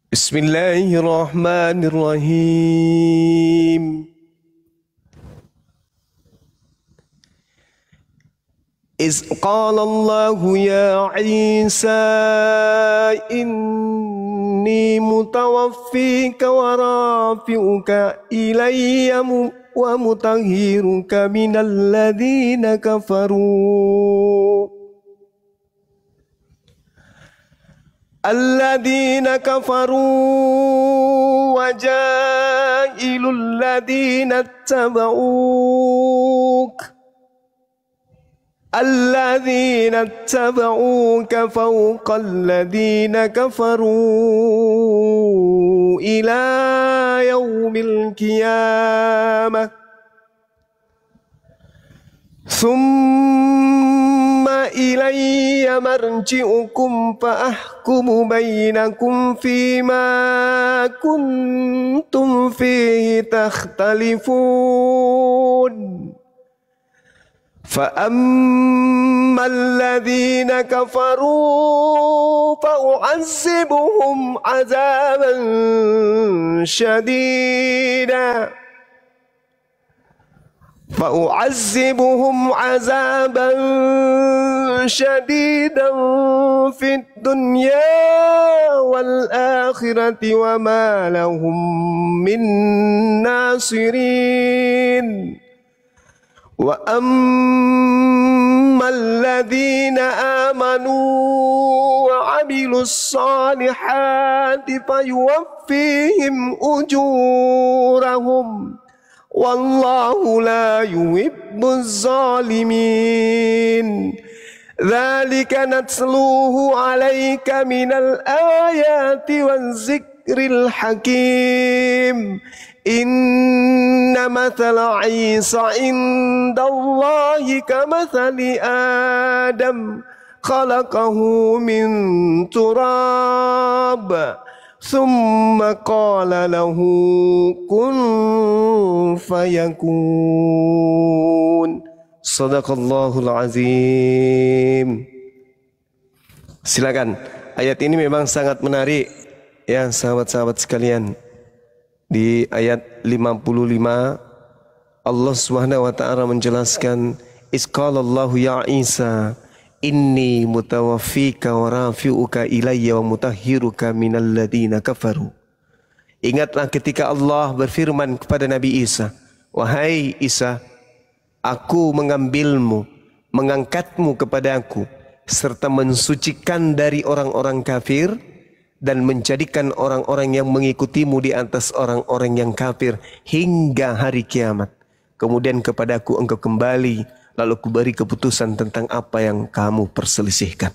Bismillahirrahmanirrahim. Iz qala Allahu ya Isa inni mutawaffika wa rafi'uka ilayya wa mutahhiruka minal ladzina kafaru. الذين كفروا وجائل الذين اتبعوك فوق الذين كفروا إلى يوم القيامة ثم إلي مرجعكم فأحكم بينكم فيما كنتم فيه تختلفون فأما الذين كفروا فأعذبهم عذابا شديدا في الدنيا والآخرة وما لهم من ناصرين وأما الذين آمنوا وعملوا الصالحات فيوفيهم أجورهم والله لا يحب الظالمين ذلك نتلوه عليك من الآيات والذكر الحكيم إن مثل عيسى عند الله كمثل آدم خلقه من تراب ثم قال له كن فيكون Sadaqallahul azim. Silakan. Ayat ini memang sangat menarik ya sahabat-sahabat sekalian. Di ayat 55 Allah Subhanahu wa taala menjelaskan Isqalallahu ya Isa inni mutawaffika wa rafi'uka ilayya wa mutahhiruka minal ladina kafaru. Ingatlah ketika Allah berfirman kepada Nabi Isa, wahai Isa, aku mengambilmu, mengangkatmu kepadaku, serta mensucikan dari orang-orang kafir dan menjadikan orang-orang yang mengikutimu di atas orang-orang yang kafir hingga hari kiamat. Kemudian kepadaku engkau kembali, lalu kuberi keputusan tentang apa yang kamu perselisihkan.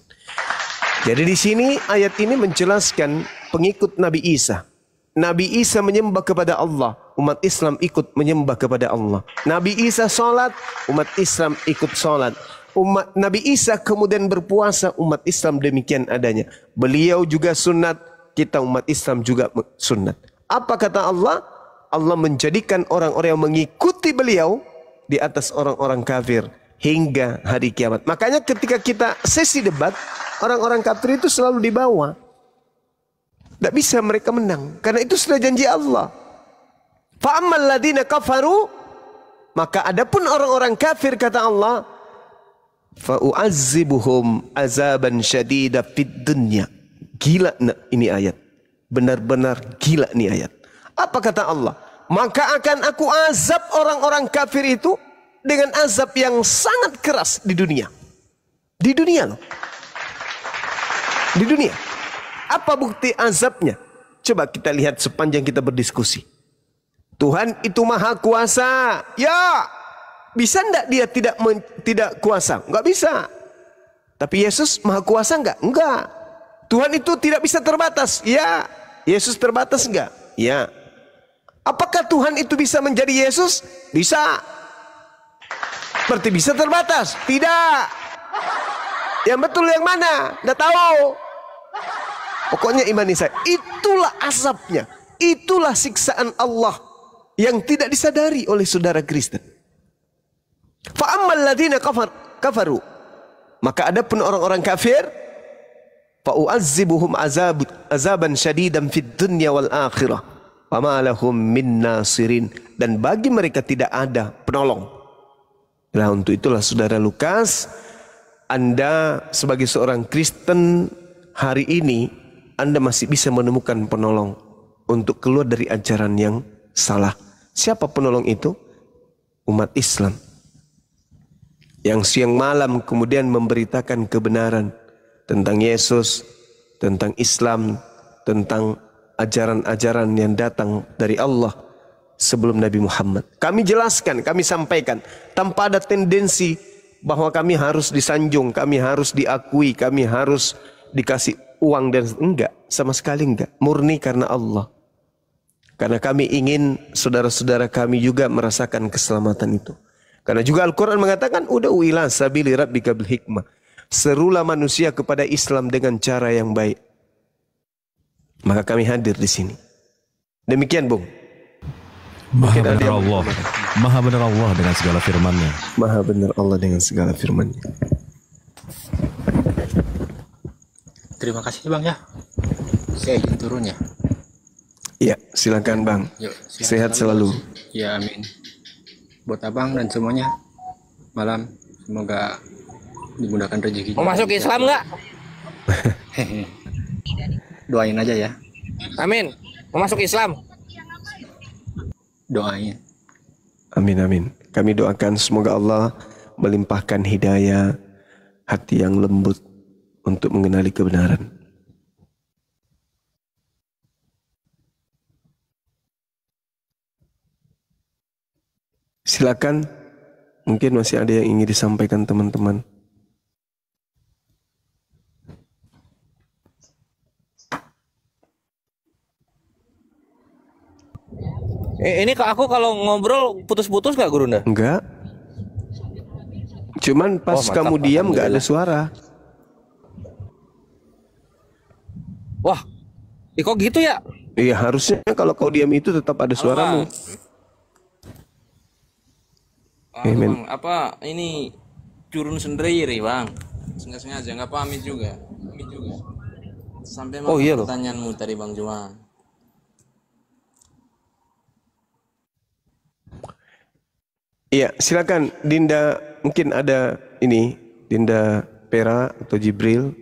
Jadi di sini ayat ini menjelaskan pengikut Nabi Isa. Nabi Isa menyembah kepada Allah, umat Islam ikut menyembah kepada Allah. Nabi Isa sholat, umat Islam ikut sholat. Umat Nabi Isa kemudian berpuasa, umat Islam demikian adanya. Beliau juga sunat, kita umat Islam juga sunat. Apa kata Allah? Allah menjadikan orang-orang yang mengikuti beliau di atas orang-orang kafir hingga hari kiamat. Makanya ketika kita sesi debat, orang-orang kafir itu selalu di bawah. Tidak bisa mereka menang. Karena itu sudah janji Allah. Fa'ammal ladina kafaru. Maka adapun orang-orang kafir kata Allah. Fa'u'azzibuhum azaban syadida fid dunya. Gila ini ayat. Benar-benar gila ini ayat. Apa kata Allah? Maka akan aku azab orang-orang kafir itu dengan azab yang sangat keras di dunia. Di dunia loh. Di dunia. Apa bukti azabnya? Coba kita lihat sepanjang kita berdiskusi. Tuhan itu maha kuasa. Ya, bisa enggak dia tidak kuasa? Enggak bisa. Tapi Yesus maha kuasa enggak? Enggak. Tuhan itu tidak bisa terbatas. Ya. Yesus terbatas enggak? Ya. Apakah Tuhan itu bisa menjadi Yesus? Bisa. Berarti bisa terbatas? Tidak. Yang betul yang mana? Enggak tahu. Pokoknya imani saya, itulah azabnya, itulah siksaan Allah yang tidak disadari oleh saudara Kristen. Fa'ammal ladzina kafaru. Maka adapun orang-orang kafir, fa u'azzibuhum azaban syadidan fid dunya wal akhirah wa ma lahum min nasirin, dan bagi mereka tidak ada penolong. Nah, untuk itulah saudara Lukas, Anda sebagai seorang Kristen hari ini Anda masih bisa menemukan penolong untuk keluar dari ajaran yang salah. Siapa penolong itu? Umat Islam yang siang malam kemudian memberitakan kebenaran tentang Yesus, tentang Islam, tentang ajaran-ajaran yang datang dari Allah sebelum Nabi Muhammad. Kami jelaskan, kami sampaikan tanpa ada tendensi bahwa kami harus disanjung, kami harus diakui, kami harus dikasih uang, dan enggak, sama sekali enggak. Murni karena Allah. Karena kami ingin saudara-saudara kami juga merasakan keselamatan itu. Karena juga Al-Quran mengatakan, ud'u ila sabili rabbika bil hikmah. Serulah manusia kepada Islam dengan cara yang baik. Maka kami hadir di sini. Demikian, Bung. Maha benar Allah. Maha benar Allah dengan segala firman-Nya. Maha benar Allah dengan segala firman-Nya. Terima kasih Bang ya. Saya izin turun ya. Ya, silakan Bang. Yuk, sehat selalu. Ya, amin. Buat Abang dan semuanya, malam semoga dimudahkan rezeki. Mau masuk Islam nggak? Doain aja ya. Amin. Mau masuk Islam? Doain. Amin, amin. Kami doakan semoga Allah melimpahkan hidayah, hati yang lembut untuk mengenali kebenaran. Silakan, mungkin masih ada yang ingin disampaikan teman-teman. Ini ke aku kalau ngobrol putus-putus gak Gurunda? Enggak. Cuman pas Mantap, kamu diam nggak ada suara. Wah, kok gitu ya? Iya, harusnya kalau kau diam itu tetap ada suaramu. Bang, apa ini turun sendiri Bang? Sengaja nggak pamit juga. Sampai iya loh. Pertanyaanmu tadi Bang Juan. Iya, silakan Dinda, mungkin ada ini Dinda Pera atau Jibril.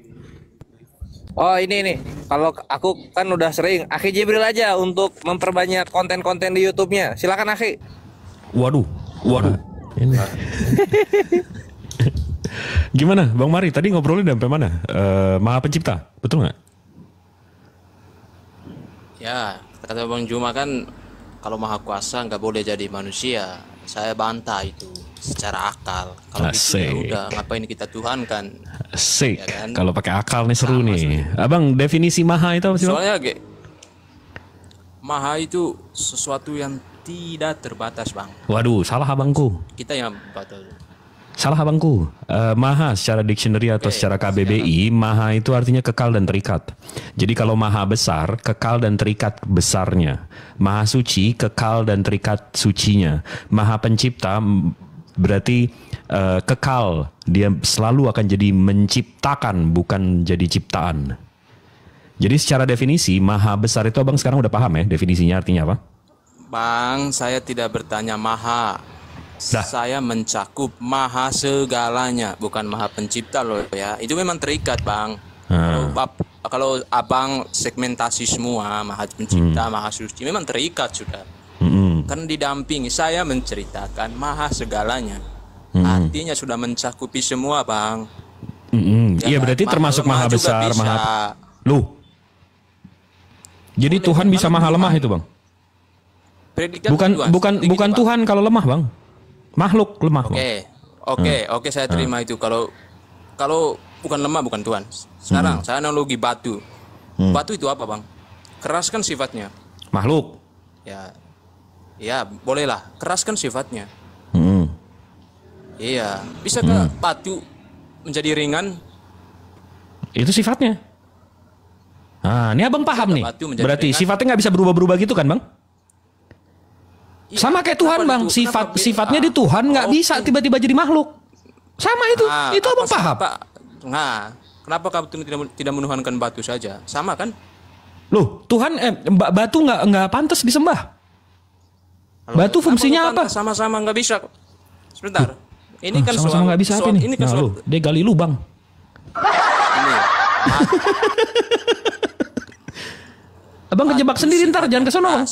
Oh ini. Kalau aku kan udah sering, Akhi Jibril aja untuk memperbanyak konten-konten di YouTube-nya. Silakan Akhi. Waduh. Ini. Gimana Bang Mari? Tadi ngobrolin sampai mana? Maha Pencipta, betul nggak? Ya, kata Bang Juma kan kalau Maha Kuasa nggak boleh jadi manusia. Saya bantah itu secara akal. Kalau gitu ya udah, ngapain kita Tuhan kan? Asik. Ya kan? Kalau pakai akal nih seru nih. Abang, definisi Maha itu apa sih Bang? Soalnya Maha itu sesuatu yang tidak terbatas Bang. Waduh, salah abangku. Kita yang batal. Salah abangku. Maha secara dictionary atau secara KBBI, Maha itu artinya kekal dan terikat. Jadi kalau Maha besar, kekal dan terikat besarnya. Maha suci, kekal dan terikat sucinya. Maha pencipta berarti kekal. Dia selalu akan jadi menciptakan, bukan jadi ciptaan. Jadi secara definisi, Maha besar itu abang sekarang udah paham ya definisinya artinya apa? Bang, saya tidak bertanya Maha. Saya mencakup Maha segalanya, bukan Maha Pencipta loh ya. Itu memang terikat Bang. Kalau abang segmentasi semua Maha Pencipta, Maha Suci, memang terikat sudah. Kan didampingi, saya menceritakan Maha segalanya. Artinya sudah mencakupi semua Bang. Iya berarti termasuk Maha besar, Maha. Loh. Jadi Tuhan bisa Maha lemah itu Bang? Bukan Tuhan kalau lemah Bang. Makhluk lemah. Oke, saya terima itu. Kalau bukan lemah bukan Tuhan. Sekarang saya analogi batu. Batu itu apa Bang? Keras kan sifatnya. Makhluk. Ya bolehlah. Keras kan sifatnya. Iya. Bisakah batu menjadi ringan? Itu sifatnya. Nah, ini abang paham nih. Berarti ringan? Sifatnya nggak bisa berubah-berubah gitu kan Bang? Sama kayak Tuhan Bang, sifatnya di Tuhan nggak bisa tiba-tiba jadi makhluk. Sama itu abang paham. Kenapa kamu tidak menuhankan batu saja? Sama kan? Loh, Tuhan batu nggak pantas disembah. Batu fungsinya apa? Sama-sama nggak bisa. Sebentar. Ini kan sama-sama nggak bisa apa nih? Ini kan soal, dia gali lubang. Ini. Abang kejebak sendiri ntar, jangan ke sono.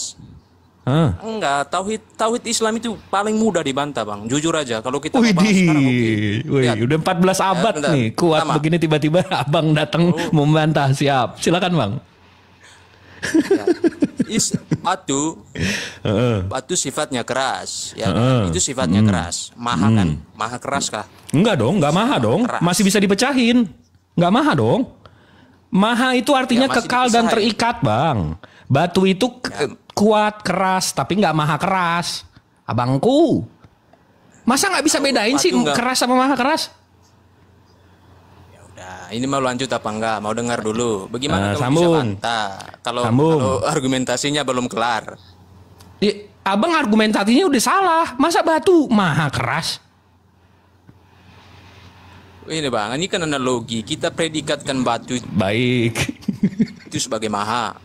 Enggak, tauhid Islam itu paling mudah dibantah, Bang. Jujur aja, kalau kita bahas sekarang, udah 14 abad nih, kuat begini tiba-tiba Abang datang membantah. Siap, silakan Bang. Batu sifatnya keras, ya kan? Itu sifatnya keras. Maha kan? Maha keras kah? Enggak dong, enggak maha dong. Keras. Masih bisa dipecahin. Enggak maha dong. Maha itu artinya kekal dan terikat, Bang. Batu itu kuat, keras, tapi nggak maha keras. Abangku. Masa nggak bisa bedain sih keras sama maha keras? Ya udah, ini mau lanjut apa enggak? Mau dengar dulu. Bagaimana kalau sambung. bisa bantah? Kalau argumentasinya belum kelar. Abang argumentasinya udah salah. Masa batu maha keras? Ini Bang, ini kan analogi. Kita predikatkan batu baik itu sebagai maha.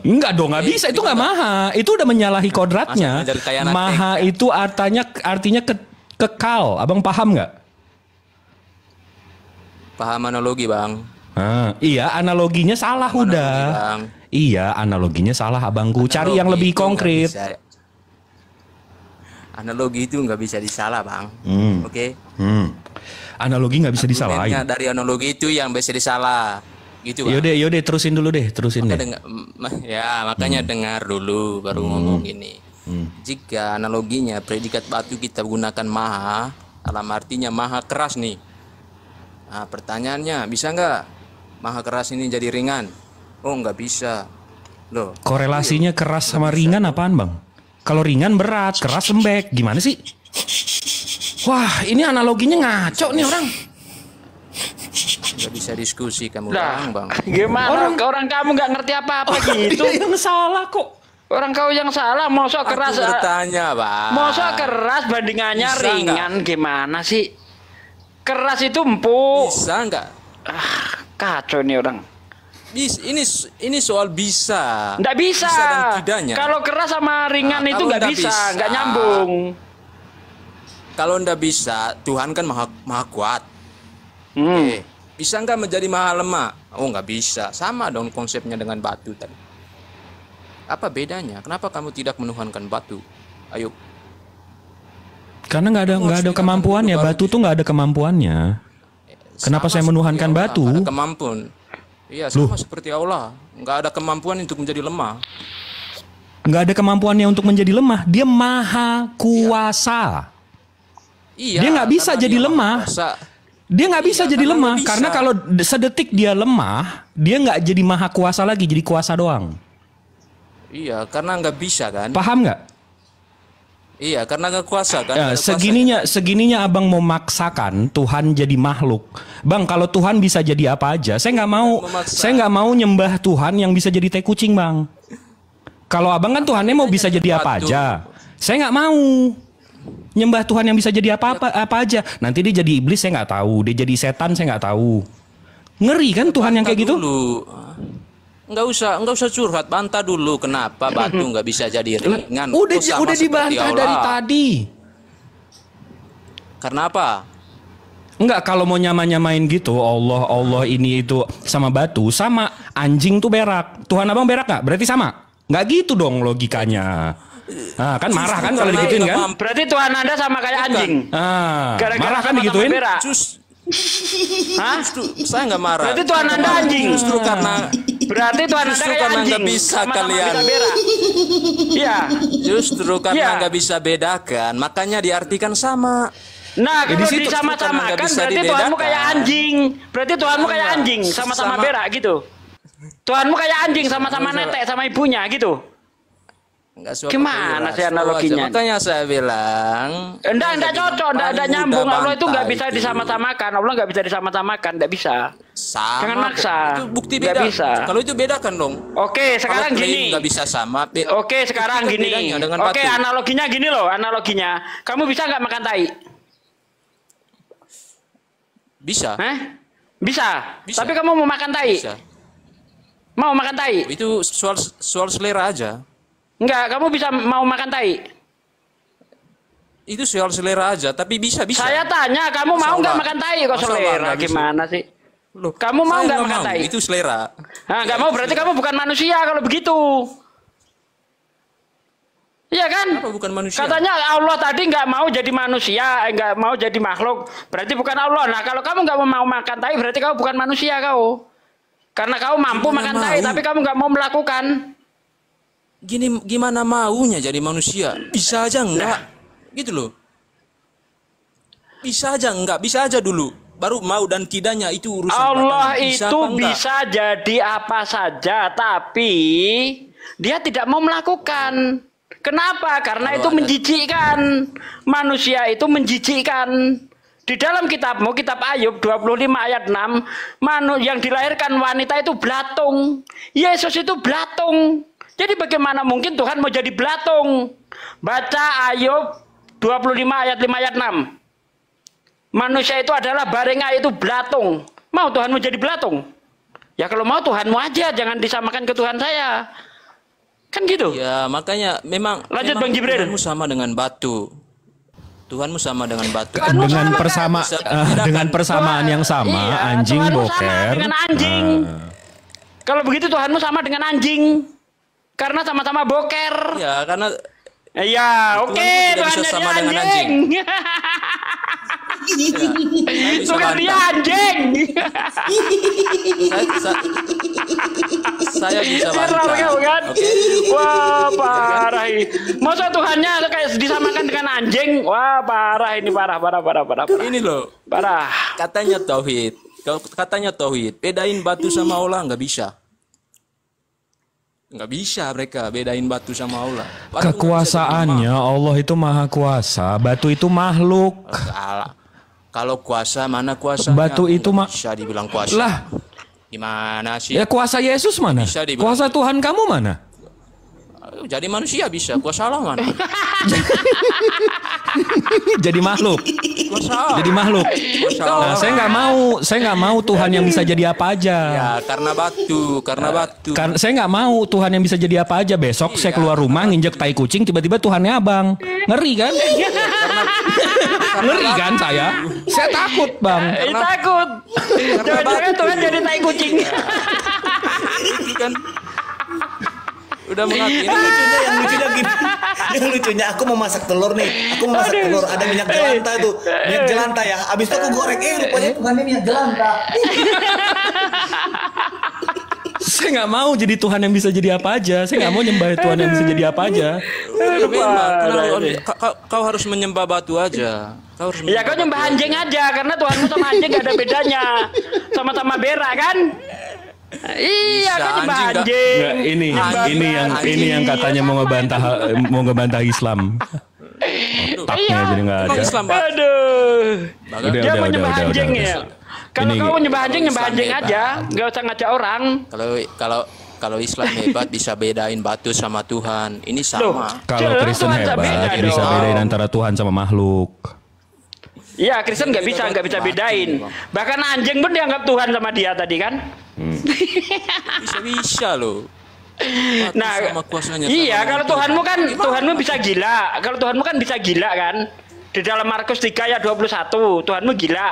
Enggak dong, nggak bisa. Itu nggak maha. Itu udah menyalahi kodratnya. Maha itu artinya kekal. Abang paham nggak? Paham analogi, Bang. Iya, analoginya salah udah. Bang. Iya, analoginya salah, abangku. Cari yang lebih konkret. Analogi itu nggak bisa disalah, Bang. Oke. Analogi nggak bisa disalahin. Dari analogi itu yang bisa disalah, gitu Bang. Yaudah, terusin dulu deh, makanya dengar dulu baru ngomong gini. Jika analoginya predikat batu kita gunakan maha, dalam artinya maha keras nih. Nah, pertanyaannya bisa nggak maha keras ini jadi ringan? Oh, nggak bisa. Loh. Korelasinya keras sama ringan apaan, Bang? Kalau ringan berat, keras lembek, gimana sih? Wah, ini analoginya ngaco nih orang. Gak bisa diskusi kamu, Bang. Gimana? Orang kamu nggak ngerti apa-apa gitu. Dia yang salah kok. Orang kau yang salah, mosok keras. Aku bertanya, Bang. Mosok keras bandingannya bisa ringan enggak? Gimana sih? Keras itu empuk. Bisa nggak? Kacau nih orang. Ini soal bisa. Nggak bisa. Dan tidaknya. Kalau keras sama ringan itu nggak bisa, nggak nyambung. Kalau ndak bisa, Tuhan kan maha kuat. Oke. Bisa nggak menjadi maha lemah? Oh, nggak bisa. Sama dong konsepnya dengan batu tadi. Apa bedanya? Kenapa kamu tidak menuhankan batu? Ayo. Karena nggak ada kemampuannya. Batu tuh nggak ada kemampuannya. Kenapa saya menuhankan batu? Ada kemampuan. Iya, sama seperti Allah. Nggak ada kemampuan untuk menjadi lemah. Nggak ada kemampuannya untuk menjadi lemah. Dia maha kuasa. Iya, dia nggak bisa jadi lemah. Dia nggak bisa jadi lemah karena kalau sedetik dia lemah, dia nggak jadi maha kuasa lagi, jadi kuasa doang. Iya, karena nggak bisa kan? Paham nggak? Iya, karena nggak kuasa kan? Ya, segininya abang mau maksakan Tuhan jadi makhluk, bang. Kalau Tuhan bisa jadi apa aja, saya nggak mau nyembah Tuhan yang bisa jadi teh kucing, bang. Kalau abang kan Tuhannya mau bisa jadi apa aja, saya nggak mau. Nyembah Tuhan yang bisa jadi apa aja. Nanti dia jadi iblis saya nggak tahu. Dia jadi setan saya nggak tahu. Ngeri kan Tuhan yang kayak gitu? Nggak usah curhat. Bantah dulu kenapa batu nggak bisa jadi ringan. Udah dibantah dari tadi. Karena apa? Enggak, kalau mau nyamain gitu, Allah ini itu sama batu, sama anjing tuh berak. Tuhan abang berak nggak? Berarti sama? Nggak gitu dong logikanya. Nah, kan marah kan kalau digituin kan? Berarti Tuhan Anda sama kayak anjing. Marah kan digituin? Hah? Saya nggak marah. Berarti Tuhan Anda anjing. Justru karena nggak bisa kalian. Iya. Justru karena nggak bisa bedakan, makanya diartikan sama. Nah, kalau disama-samakan berarti Tuhanmu kayak anjing. Berarti Tuhanmu kayak anjing, sama-sama berak gitu. Tuhanmu kayak anjing, sama-sama netek sama ibunya gitu. Gimana sih analoginya? Makanya saya bilang enggak cocok, enggak nyambung. Allah itu nggak bisa disama-samakan. Allah nggak bisa disama-samakan, enggak bisa. Jangan maksa. Itu bukti beda. Bisa. Kalau itu bedakan dong. Oke, sekarang gini. Nggak bisa sama. Oke, sekarang gini. Oke, analoginya gini loh. Analoginya, kamu bisa nggak makan tai? Bisa. Bisa. Bisa. Tapi kamu mau makan tai? Bisa. Mau makan tai? Itu soal selera aja. Enggak, kamu bisa mau makan tai? Itu soal selera aja, tapi bisa. Saya tanya, kamu mau nggak makan tai? Kok selera? Gimana sih? Loh, kamu mau nggak makan tai? Itu selera. Nah, nggak mau berarti kamu bukan manusia kalau begitu. Iya kan? Apa bukan manusia? Katanya Allah tadi nggak mau jadi manusia, nggak mau jadi makhluk. Berarti bukan Allah. Nah, kalau kamu nggak mau makan tai, berarti kamu bukan manusia kau. Karena kau mampu makan tai, tapi kamu nggak mau melakukan. Gimana maunya jadi manusia? Bisa aja enggak? Gitu loh. Bisa aja enggak? Bisa aja dulu. Baru mau dan tidaknya itu urusan Allah itu bisa jadi apa saja, tapi dia tidak mau melakukan. Kenapa? Karena itu menjijikkan. Manusia itu menjijikkan. Di dalam kitabmu, kitab Ayub 25 ayat 6, yang dilahirkan wanita itu belatung. Yesus itu belatung. Jadi bagaimana mungkin Tuhan mau jadi belatung? Baca Ayub 25 ayat 5 ayat 6. Manusia itu adalah barenga, itu belatung. Mau Tuhan mau jadi belatung? Ya kalau mau Tuhanmu aja, jangan disamakan ke Tuhan saya. Kan gitu. Ya makanya memang lanjut Bang Jibril. Tuhanmu sama dengan batu. Tuhanmu sama dengan batu. Dengan persamaan yang sama, iya, anjing Tuhanmu boker. Sama dengan anjing. Kalau begitu Tuhanmu sama dengan anjing. Karena sama-sama boker. Ya karena iya, oke, Tuhan sama dengan anjing. Tuhan dia anjing. Saya bisa bantah. Kan? Okay. Wah parah ini. Masa Tuhannya kayak disamakan dengan anjing? Wah parah ini, parah. Ini loh. Parah. Katanya tauhid. Bedain batu sama Allah nggak bisa. Nggak bisa mereka bedain batu sama Allah. Kekuasaannya Allah itu maha kuasa, batu itu makhluk. Kalau kuasa mana kuasanya? Batu itu bisa dibilang kuasa. Lah, gimana sih? Ya kuasa Yesus mana? Kuasa Tuhan kamu mana? Jadi manusia bisa, kuasa Allah mana? Jadi makhluk. Kuasa. Jadi makhluk. Nah, saya nggak mau Tuhan yang bisa jadi apa aja. Ya karena batu. Saya nggak mau Tuhan yang bisa jadi apa aja. Besok saya keluar rumah nginjek tai kucing, tiba-tiba Tuhannya abang. Ngeri kan? Ngeri kan saya? Saya takut bang. Takut. Jangan-jangan Tuhan jadi tai kucing. Itu kan. Udah mengerti. Yang lucunya gini. Yang lucunya aku mau masak telur nih. Aku mau masak telur, ada minyak jelantah tuh. Minyak jelantah ya. Abis itu aku goreng, rupanya Tuhannya minyak jelantah. Saya nggak mau jadi Tuhan yang bisa jadi apa aja. Saya nggak mau nyembah Tuhan yang bisa jadi apa aja. Kau harus menyembah batu aja. Ya kau nyembah anjing aja, karena Tuhanmu sama anjing gak ada bedanya. Sama-sama berak kan? Iya kan nyembah anjing. Ini yang katanya mau ngebantah Islam. Otaknya jadi nggak ada. Aduh. Dia mau nyembah anjing ya. Kalau kau nyembah anjing aja, nggak usah ngajak orang. Kalau Islam hebat bisa bedain batu sama Tuhan. Ini sama. Kalau Kristen hebat bisa bedain antara Tuhan sama makhluk. Iya, Kristen nggak bisa bedain. Bahkan anjing pun dianggap Tuhan sama dia tadi kan. Bisa loh. Nah, iya kalau Tuhanmu bisa gila. Kalau Tuhanmu kan bisa gila kan. Di dalam Markus 3 ayat 21, Tuhanmu gila.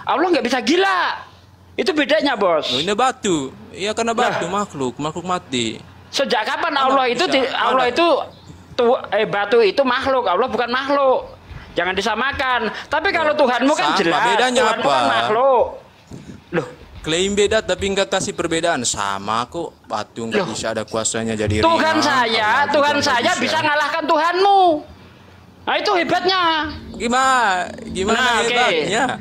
Allah nggak bisa gila. Itu bedanya, Bos. Oh, ini batu. Iya karena batu makhluk mati. Sejak kapan batu itu makhluk? Allah bukan makhluk. Jangan disamakan. Tapi kalau Tuhanmu kan jelas. Bedanya Tuhanmu apa? Kan makhluk. Loh. Klaim beda tapi nggak kasih perbedaan. Sama kok. Batu nggak bisa ada kuasanya jadi Tuhan saya bisa ngalahkan Tuhanmu. Nah itu hebatnya. Gimana hebatnya?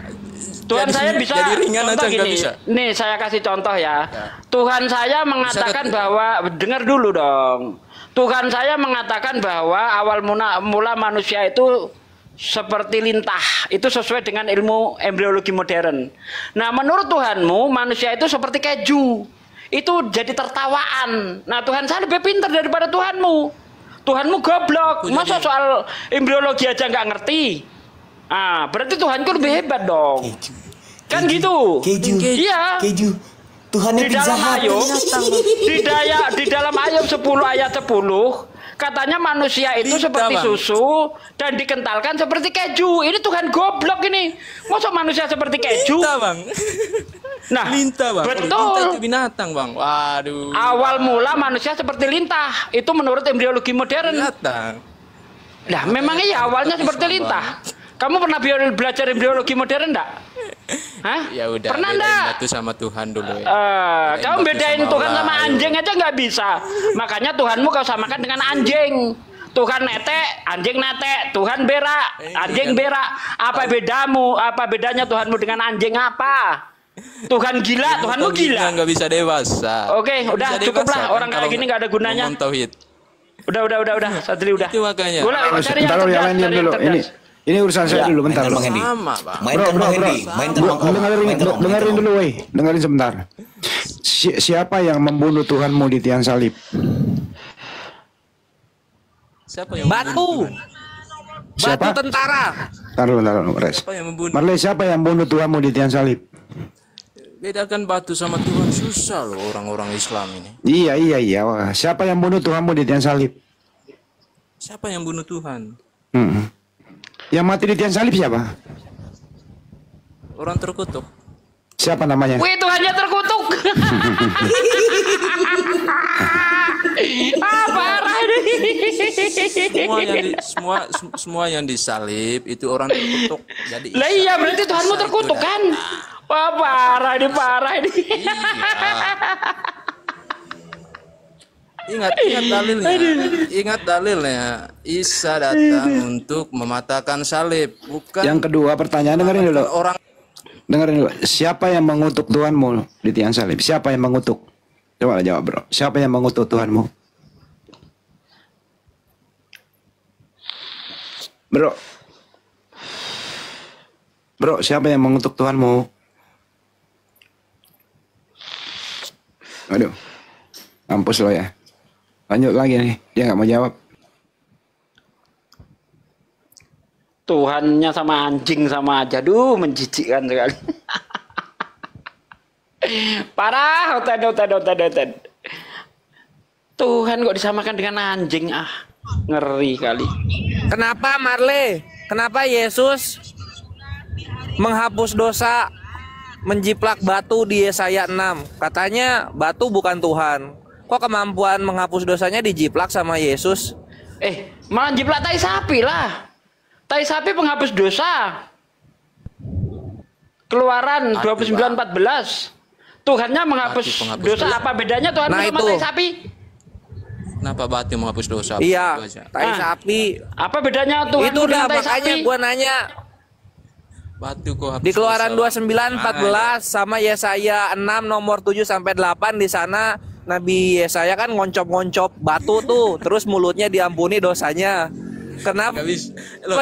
Tuhan saya bisa jadi ringan aja nggak bisa. Nih saya kasih contoh ya. Tuhan saya mengatakan bahwa, dengar dulu dong. Tuhan saya mengatakan bahwa awal mula manusia itu seperti lintah. Itu sesuai dengan ilmu embriologi modern. Nah menurut Tuhanmu manusia itu seperti keju. Itu jadi tertawaan. Nah Tuhan saya lebih pintar daripada Tuhanmu. Tuhanmu goblok. Masa soal embriologi aja nggak ngerti? Ah, berarti Tuhanku lebih hebat dong. Kan gitu. Keju. Iya. Keju. Tuhan yang Di dalam jahat. Ayub, di dalam Ayub 10 ayat 10 katanya manusia itu seperti susu dan dikentalkan seperti keju. Ini Tuhan goblok ini. Masa manusia seperti keju? Lintah, Bang. Nah, Lintah, Bang. betul. Lintah itu binatang, Bang. Waduh. Awal mula manusia seperti lintah. Itu menurut embriologi modern. Binatang. Nah, memangnya ya awalnya seperti lintah. Kamu pernah belajar embriologi modern enggak? Hah? Ya udah. Pernah bedain enggak? batu sama Tuhan dulu ya. Kamu bedain Tuhan sama anjing aja nggak bisa. Makanya Tuhanmu kau samakan dengan anjing. Tuhan netek, anjing netek. Tuhan berak, anjing berak. Apa bedamu? Apa bedanya Tuhanmu dengan anjing apa? Tuhan gila, Tuhanmu gila. Nggak bisa dewasa. Oke, udah cukup lah. Orang kayak gini nggak ada gunanya. Tauhid. Udah. Sadri udah. Itu makanya. Cari yang cerdas, cari yang cerdas. Ini urusan saya dulu bentar. Bang Hendy. Sama, Bang. Mainkan Bang Hendy. Mainkan Bang Om. Dengerin dulu, woi. Dengerin sebentar. Siapa yang membunuh Tuhanmu di tiang salib? Siapa yang Batu. Siapa? Batu tentara. Taruh, Res. Siapa yang membunuh? Marley, siapa yang membunuh Tuhanmu di tiang salib? Bedakan batu sama Tuhan susah loh orang-orang Islam ini. Iya. Wah. Siapa yang bunuh Tuhanmu di tiang salib? Siapa yang bunuh Tuhan? Yang mati di tiang salib siapa? Orang terkutuk. Siapa namanya? Wih, Tuhannya terkutuk. Parah ini. Semua yang disalib itu orang terkutuk. Jadi Lah iya, berarti Tuhanmu terkutuk kan? Wah, parah ini. Iya. Ingat dalilnya. Isa datang untuk mematahkan salib, bukan. Yang kedua pertanyaan, dengerin dulu. Dengerin dulu. Siapa yang mengutuk Tuhanmu di tiang salib? Siapa yang mengutuk? Coba jawab, bro. Siapa yang mengutuk Tuhanmu? Bro, siapa yang mengutuk Tuhanmu? Aduh, mampus lo ya. Lanjut lagi nih, dia nggak mau jawab. Tuhannya sama anjing sama aja. Duh, menjijikkan sekali. Parah, hotel. Tuhan kok disamakan dengan anjing? Ngeri kali. Kenapa Marley? Kenapa Yesus menghapus dosa menjiplak batu di Yesaya 6? Katanya batu bukan Tuhan. Kok kemampuan menghapus dosanya dijiplak sama Yesus? Malah jiplak tai sapi lah. Tai sapi penghapus dosa. Keluaran 29:14. Tuhannya menghapus dosa. Apa bedanya Tuhan sama tai sapi? Kenapa batu menghapus dosa? Iya, tai sapi. Apa bedanya Tuhan itu dengan udah tai makanya sapi? gua nanya. Batu kok hapus Di Keluaran dosa, 29:14 sama Yesaya 6 nomor 7-8 di sana Nabi Yesaya kan ngoncop-ngoncop batu tuh, terus mulutnya diampuni dosanya. Kenapa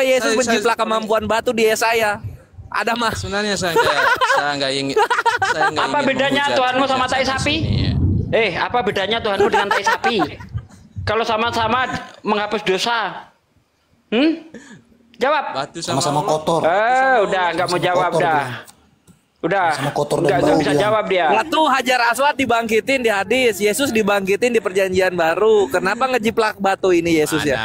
Yesus menjiplak kemampuan batu di Yesaya? Ada mah. Sebenarnya saya nggak ingin. Apa bedanya Tuhanmu sama tai sapi? Apa bedanya Tuhanmu dengan tai sapi? Kalau sama-sama menghapus dosa. Jawab. Batu sama-sama kotor. Udah nggak mau jawab dah. Udah. Sama kotor dan nggak bau bisa dia. jawab dia. Batu Hajar Aswad dibangkitin di hadis, Yesus dibangkitin di Perjanjian Baru. Kenapa ngejiplak batu ini Yesus ya?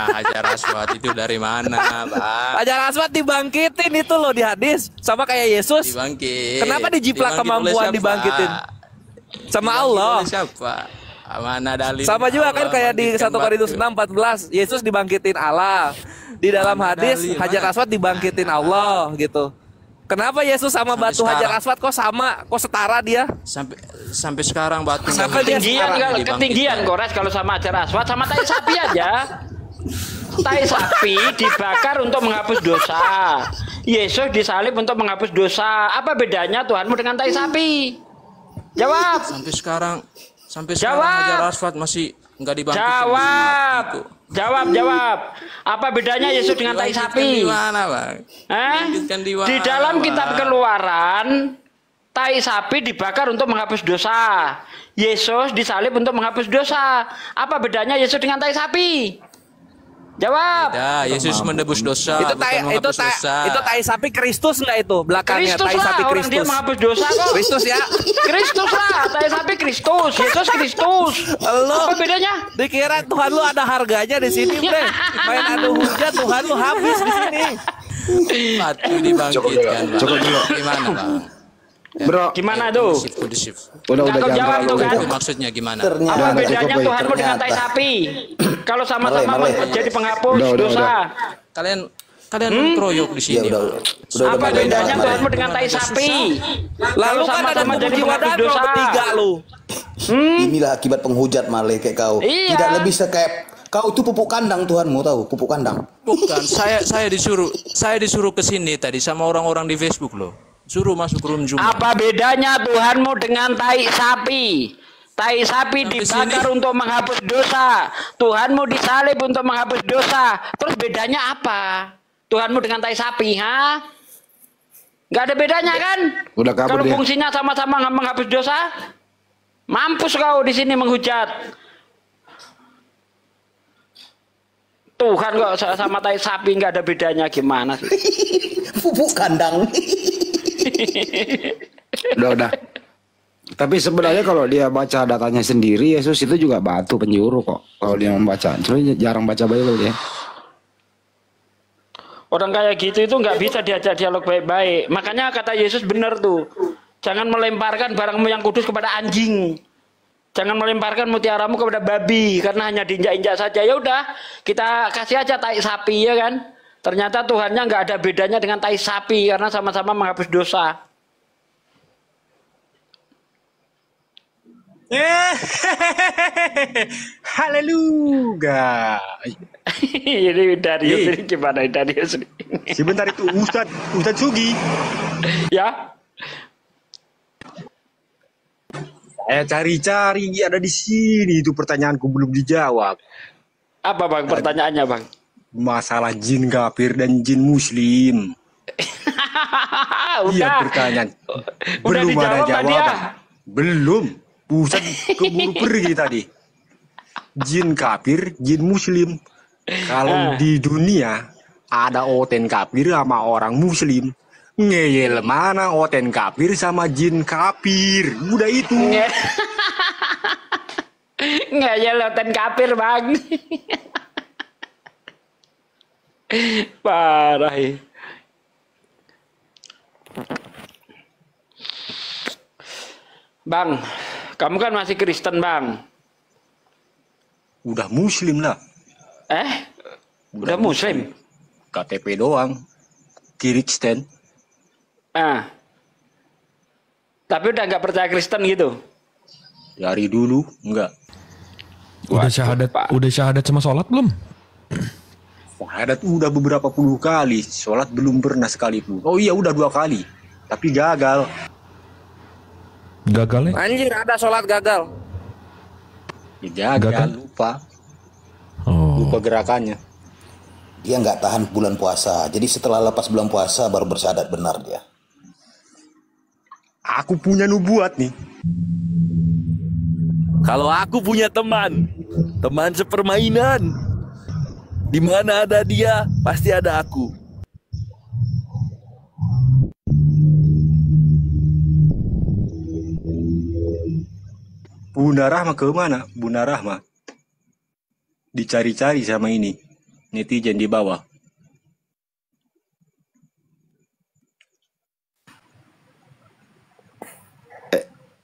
Hajar Aswad itu dari mana, Bang? Hajar Aswad dibangkitin itu loh di hadis, sama kayak Yesus. Dibangkit. Kenapa dijiplak kemampuan dibangkitin? Sama Allah. Siapa? Mana dalil? Sama juga kan kayak di 1 Korintus 6:14, Yesus dibangkitin Allah. Di dalam hadis Hajar Aswad dibangkitin Allah gitu. Kenapa Yesus sama batu Hajar Aswad kok sama, kok setara dia? Sampai sekarang batu. Ketinggian Kores kalau sama Hajar Aswad sama tai sapi aja. Tai sapi dibakar untuk menghapus dosa. Yesus disalib untuk menghapus dosa. Apa bedanya Tuhanmu dengan tai sapi? Jawab. Sampai sekarang Hajar Aswad masih nggak dibangkitkan. Jawab. Apa bedanya Yesus dengan tai sapi? Di mana, Bang? Di dalam kitab Keluaran, tai sapi dibakar untuk menghapus dosa. Yesus disalib untuk menghapus dosa. Apa bedanya Yesus dengan tai sapi? Jawab. Ya, Yesus menebus dosa. Itu tai sapi Kristus nggak itu belakangnya? Kristus Tai lah, sapi orang Kristus. dia menghapus dosa kok. Kristus ya. Kristus lah, tai sapi Kristus. Yesus Kristus. Lo apa bedanya? Dikira Tuhan lu ada harganya di sini, Bre. Main adu hujat Tuhan lu habis di sini. Batu dibangkitkan. Cukup dulu. Gimana, Bang? Bro, gimana tuh? udah Kau jawab tuh kan? Itu maksudnya gimana? Apa bedanya Tuhanmu dengan tai sapi? Kalau sama-sama jadi penghapus dosa. Kalian mengkroyok di sini. Apa bedanya Tuhanmu dengan tai sapi? Lalu kan ada jadi penghapus penghapus dosa bertiga lu. Inilah akibat penghujat malah kayak kau. Iya. Tidak lebih kayak kau itu pupuk kandang Tuhanmu tahu, pupuk kandang. Bukan, saya disuruh ke sini tadi sama orang-orang di Facebook loh. Suruh masuk room Jumat. Apa bedanya Tuhanmu dengan tai sapi? Tai sapi dibakar untuk menghapus dosa. Tuhanmu disalib untuk menghapus dosa. Terus bedanya apa? Tuhanmu dengan tai sapi, ha? Gak ada bedanya kan? Udah kabur kalau dia. Fungsinya sama-sama menghapus dosa. Mampus kau di sini menghujat. Tuhan kok sama tai sapi nggak ada bedanya, gimana sih? Pupuk kandang. Udah. Tapi sebenarnya kalau dia baca datanya sendiri, Yesus itu juga batu penjuru kok. Kalau dia membaca, cuma jarang baca Bible dia. Orang kayak gitu itu nggak bisa diajak dialog baik-baik. Makanya kata Yesus benar tuh. Jangan melemparkan barangmu yang kudus kepada anjing. Jangan melemparkan mutiaramu kepada babi, karena hanya diinjak-injak saja. Ya udah, kita kasih aja tai sapi, ya kan? Ternyata Tuhannya nggak ada bedanya dengan tai sapi, karena sama-sama menghapus dosa. Haleluya. Ini Darius ini gimana Darius? Sebentar itu Ustadz Sugi. Ya. Saya cari-cari ada di sini, itu pertanyaanku belum dijawab. Apa Bang pertanyaannya Bang? Masalah jin kafir dan jin muslim. Iya pertanyaan. Udah Belum ada dijawab jawaban. Belum. Ustadz keburu pergi tadi. Jin kafir, jin muslim. Kalau di dunia ada oten kafir sama orang muslim. Ngeyel mana oten kafir sama jin kafir. Udah itu. Ngeyel oten kafir Bang. Parah ya. Bang, kamu kan masih Kristen Bang. Udah muslim lah. Udah muslim? KTP doang. Kristen. Tapi udah nggak percaya Kristen gitu? Dari dulu enggak. Udah syahadat sama sholat belum? Syahadat udah beberapa puluh kali, sholat belum pernah sekalipun. Oh iya udah 2 kali, tapi gagal. Gagal ya? Anjir, ada sholat gagal. Ya, gagal. Lupa. Lupa gerakannya. Dia nggak tahan bulan puasa, jadi setelah lepas bulan puasa baru bersyahadat benar dia. Aku punya nubuat nih. Kalau aku punya teman sepermainan, di mana ada dia, pasti ada aku. Bunda Rahma ke mana? Bunda Rahma dicari-cari sama ini netizen di bawah.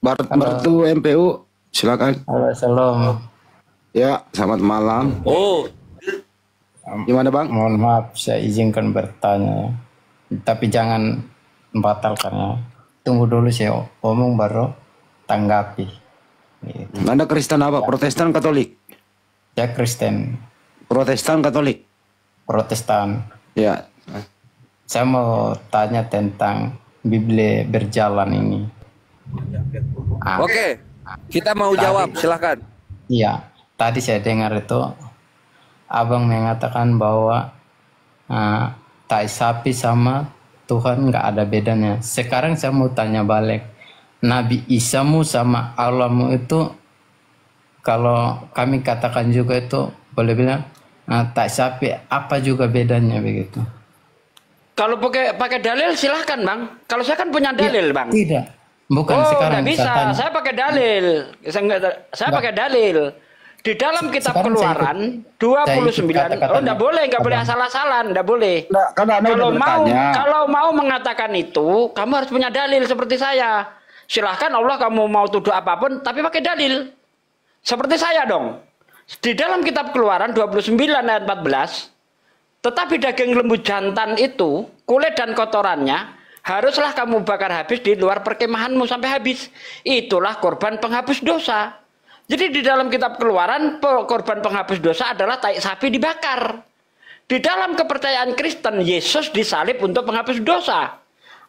Bartu MPU, silakan. Halo, salam. Ya, selamat malam. Oh, gimana Bang? Mohon maaf, saya izinkan bertanya, tapi jangan membatalkan ya. Tunggu dulu saya ngomong baru tanggapi. Gitu. Anda Kristen apa? Protestan Katolik? Ya Kristen. Protestan Katolik? Protestan. Ya. Saya mau tanya tentang Biblia berjalan ini. Oke, kita mau jawab, silahkan. Iya, tadi saya dengar itu abang mengatakan bahwa tai sapi sama Tuhan nggak ada bedanya. Sekarang saya mau tanya balik, Nabi Isamu sama Allahmu itu, kalau kami katakan juga itu boleh bilang tai sapi apa juga bedanya begitu? Kalau pakai dalil silahkan bang. Kalau saya kan punya dalil bang. Tidak. Bukan oh, sekarang. Tidak bisa. Saya pakai dalil. Saya pakai dalil. Di dalam kitab Keluaran 29. Oh, enggak boleh, enggak boleh asal-asalan, enggak boleh. Kalau mau mengatakan itu, kamu harus punya dalil seperti saya. Silahkan Allah kamu mau tuduh apapun, tapi pakai dalil. Seperti saya dong. Di dalam kitab Keluaran 29 ayat 14. Tetapi daging lembu jantan itu, kulit dan kotorannya, haruslah kamu bakar habis di luar perkemahanmu sampai habis. Itulah korban penghapus dosa. Jadi di dalam kitab Keluaran, korban penghapus dosa adalah tai sapi dibakar. Di dalam kepercayaan Kristen, Yesus disalib untuk penghapus dosa.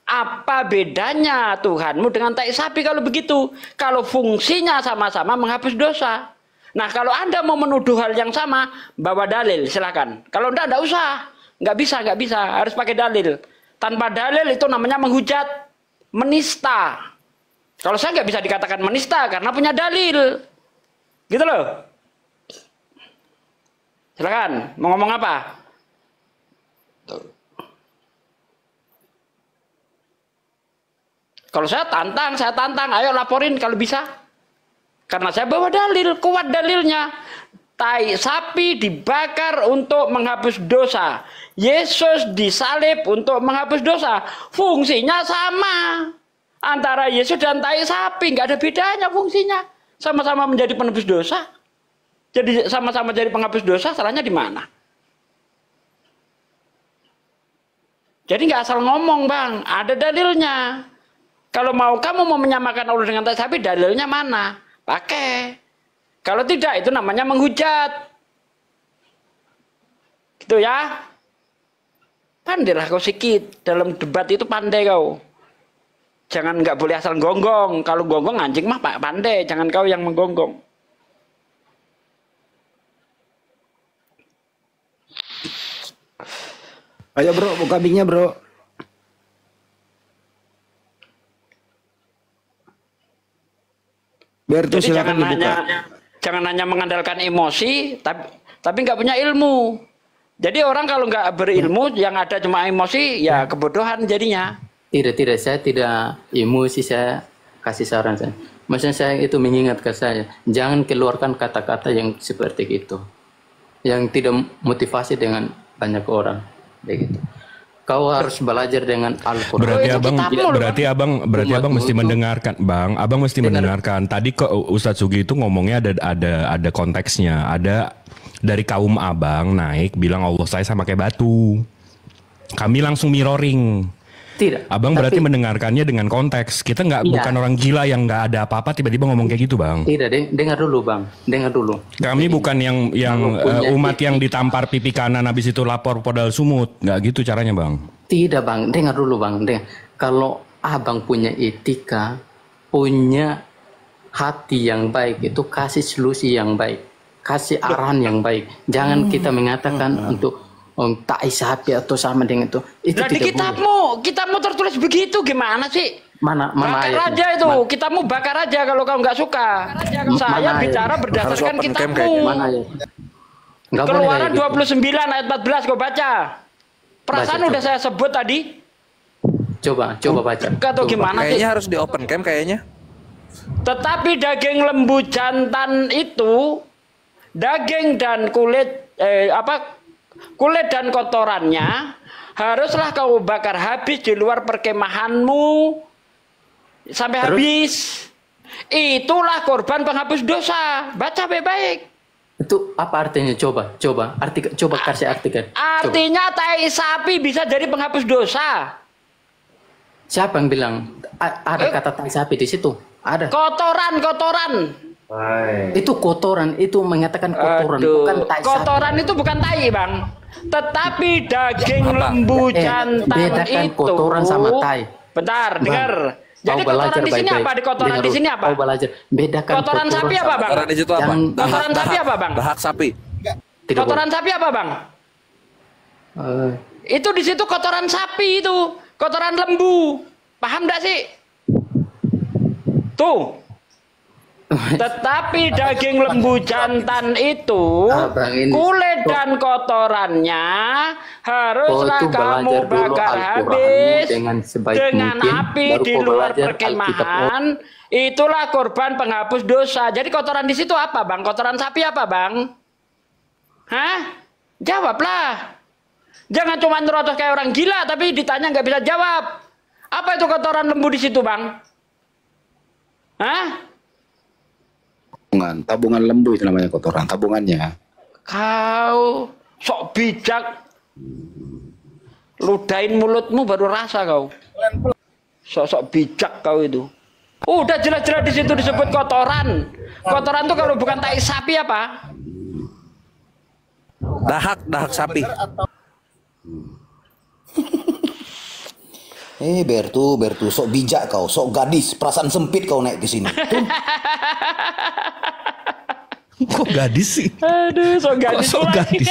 Apa bedanya Tuhanmu dengan tai sapi kalau begitu? Kalau fungsinya sama-sama menghapus dosa. Nah, kalau Anda mau menuduh hal yang sama, bawa dalil, silakan. Kalau enggak usah. Nggak bisa. Harus pakai dalil. Tanpa dalil itu namanya menghujat, menista. Kalau saya nggak bisa dikatakan menista karena punya dalil. Gitu loh. Silakan, mau ngomong apa? Kalau saya tantang, ayo laporin kalau bisa. Karena saya bawa dalil, kuat dalilnya. Tai sapi dibakar untuk menghapus dosa. Yesus disalib untuk menghapus dosa. Fungsinya sama. Antara Yesus dan tai sapi, nggak ada bedanya fungsinya. Sama-sama menjadi penebus dosa. Jadi sama-sama jadi penghapus dosa, salahnya di mana? Jadi nggak asal ngomong bang, ada dalilnya. Kalau kamu mau menyamakan Allah dengan tai sapi, dalilnya mana? Pakai. Kalau tidak, itu namanya menghujat. Gitu ya. Pandailah kau sikit. Dalam debat itu pandai kau. Jangan nggak boleh asal gonggong. Kalau gonggong anjing mah pandai. Jangan kau yang menggonggong. Ayo bro, buka mic-nya bro. Biar itu silakan dibuka. Jangan hanya mengandalkan emosi, tapi nggak punya ilmu. Jadi orang kalau nggak berilmu, yang ada cuma emosi, ya kebodohan jadinya. Tidak, saya tidak emosi, saya kasih saran saya. Maksudnya saya itu mengingatkan saya, jangan keluarkan kata-kata yang seperti itu, yang tidak motivasi dengan banyak orang, begitu. Kau harus belajar dengan Al-Quran. Berarti abang mesti mendengarkan, bang. Abang mesti mendengarkan. Tadi kok Ustadz Sugi itu ngomongnya ada konteksnya. Ada dari kaum abang naik bilang Allah saya sama kayak batu. Kami langsung mirroring. Tidak. Abang berarti mendengarkannya dengan konteks. Kita bukan orang gila yang nggak ada apa-apa tiba-tiba ngomong kayak gitu bang. Tidak, dengar dulu bang, dengar dulu. Kami bukan yang umat yang ditampar pipi kanan habis itu lapor podal sumut, nggak gitu caranya bang. Tidak bang, dengar dulu bang. Kalau abang punya etika, punya hati yang baik, itu kasih solusi yang baik, kasih arahan yang baik. Jangan kita mengatakan untuk tai sapi atau sama dengan itu. Nah, di kitabmu tertulis begitu gimana sih? Mana bakar aja itu. Kitabmu bakar aja kalau kau nggak suka. Saya bicara berdasarkan kitabmu. Keluaran 29 ayat 14 kau baca. Perasaan udah saya sebut tadi. Coba baca. Atau gimana sih? Kayaknya harus di open cam kayaknya. Tetapi daging lembu jantan itu, daging dan kulit kulit dan kotorannya haruslah kau bakar habis di luar perkemahanmu sampai habis. Itulah korban penghapus dosa. Baca baik-baik. Itu apa artinya? Coba kasih artikan. Artinya tai sapi bisa jadi penghapus dosa. Siapa yang bilang ada kata tai sapi di situ? Ada. Kotoran. Itu kotoran, itu mengatakan kotoran, bukan tai sapi. Kotoran itu bukan tai, Bang. Tetapi daging lembu jantan bedakan itu. Kotoran sama tai. Bentar, dengar. Jadi kotoran di sini apa? Di kotoran di sini apa? Kau belajar. Bedakan kotoran sapi apa, Bang? Kotoran di situ apa? Kotoran sapi apa, Bang? Dahak sapi. Kotoran sapi apa, Bang? Itu di situ kotoran sapi itu, kotoran lembu. Paham enggak sih? Tuh. Tetapi daging lembu jantan itu, kulit dan kotorannya haruslah kamu bakar habis dengan api di luar perkemahan. Itulah korban penghapus dosa. Jadi kotoran di situ apa, Bang? Kotoran sapi apa, Bang? Hah? Jawablah. Jangan cuma nerotos kayak orang gila tapi ditanya nggak bisa jawab. Apa itu kotoran lembu di situ, Bang? Hah? Tabungan lembu itu namanya kotoran, tabungannya. Kau sok bijak. Ludahin mulutmu baru rasa kau. Sok bijak kau itu. Udah jelas-jelas di situ disebut kotoran. Kotoran tuh kalau bukan tai sapi apa? Dahak sapi. Bertu, sok bijak kau, sok gadis, perasaan sempit kau naik ke sini. Kok gadis sih? Aduh, sok gadis. Sok gadis.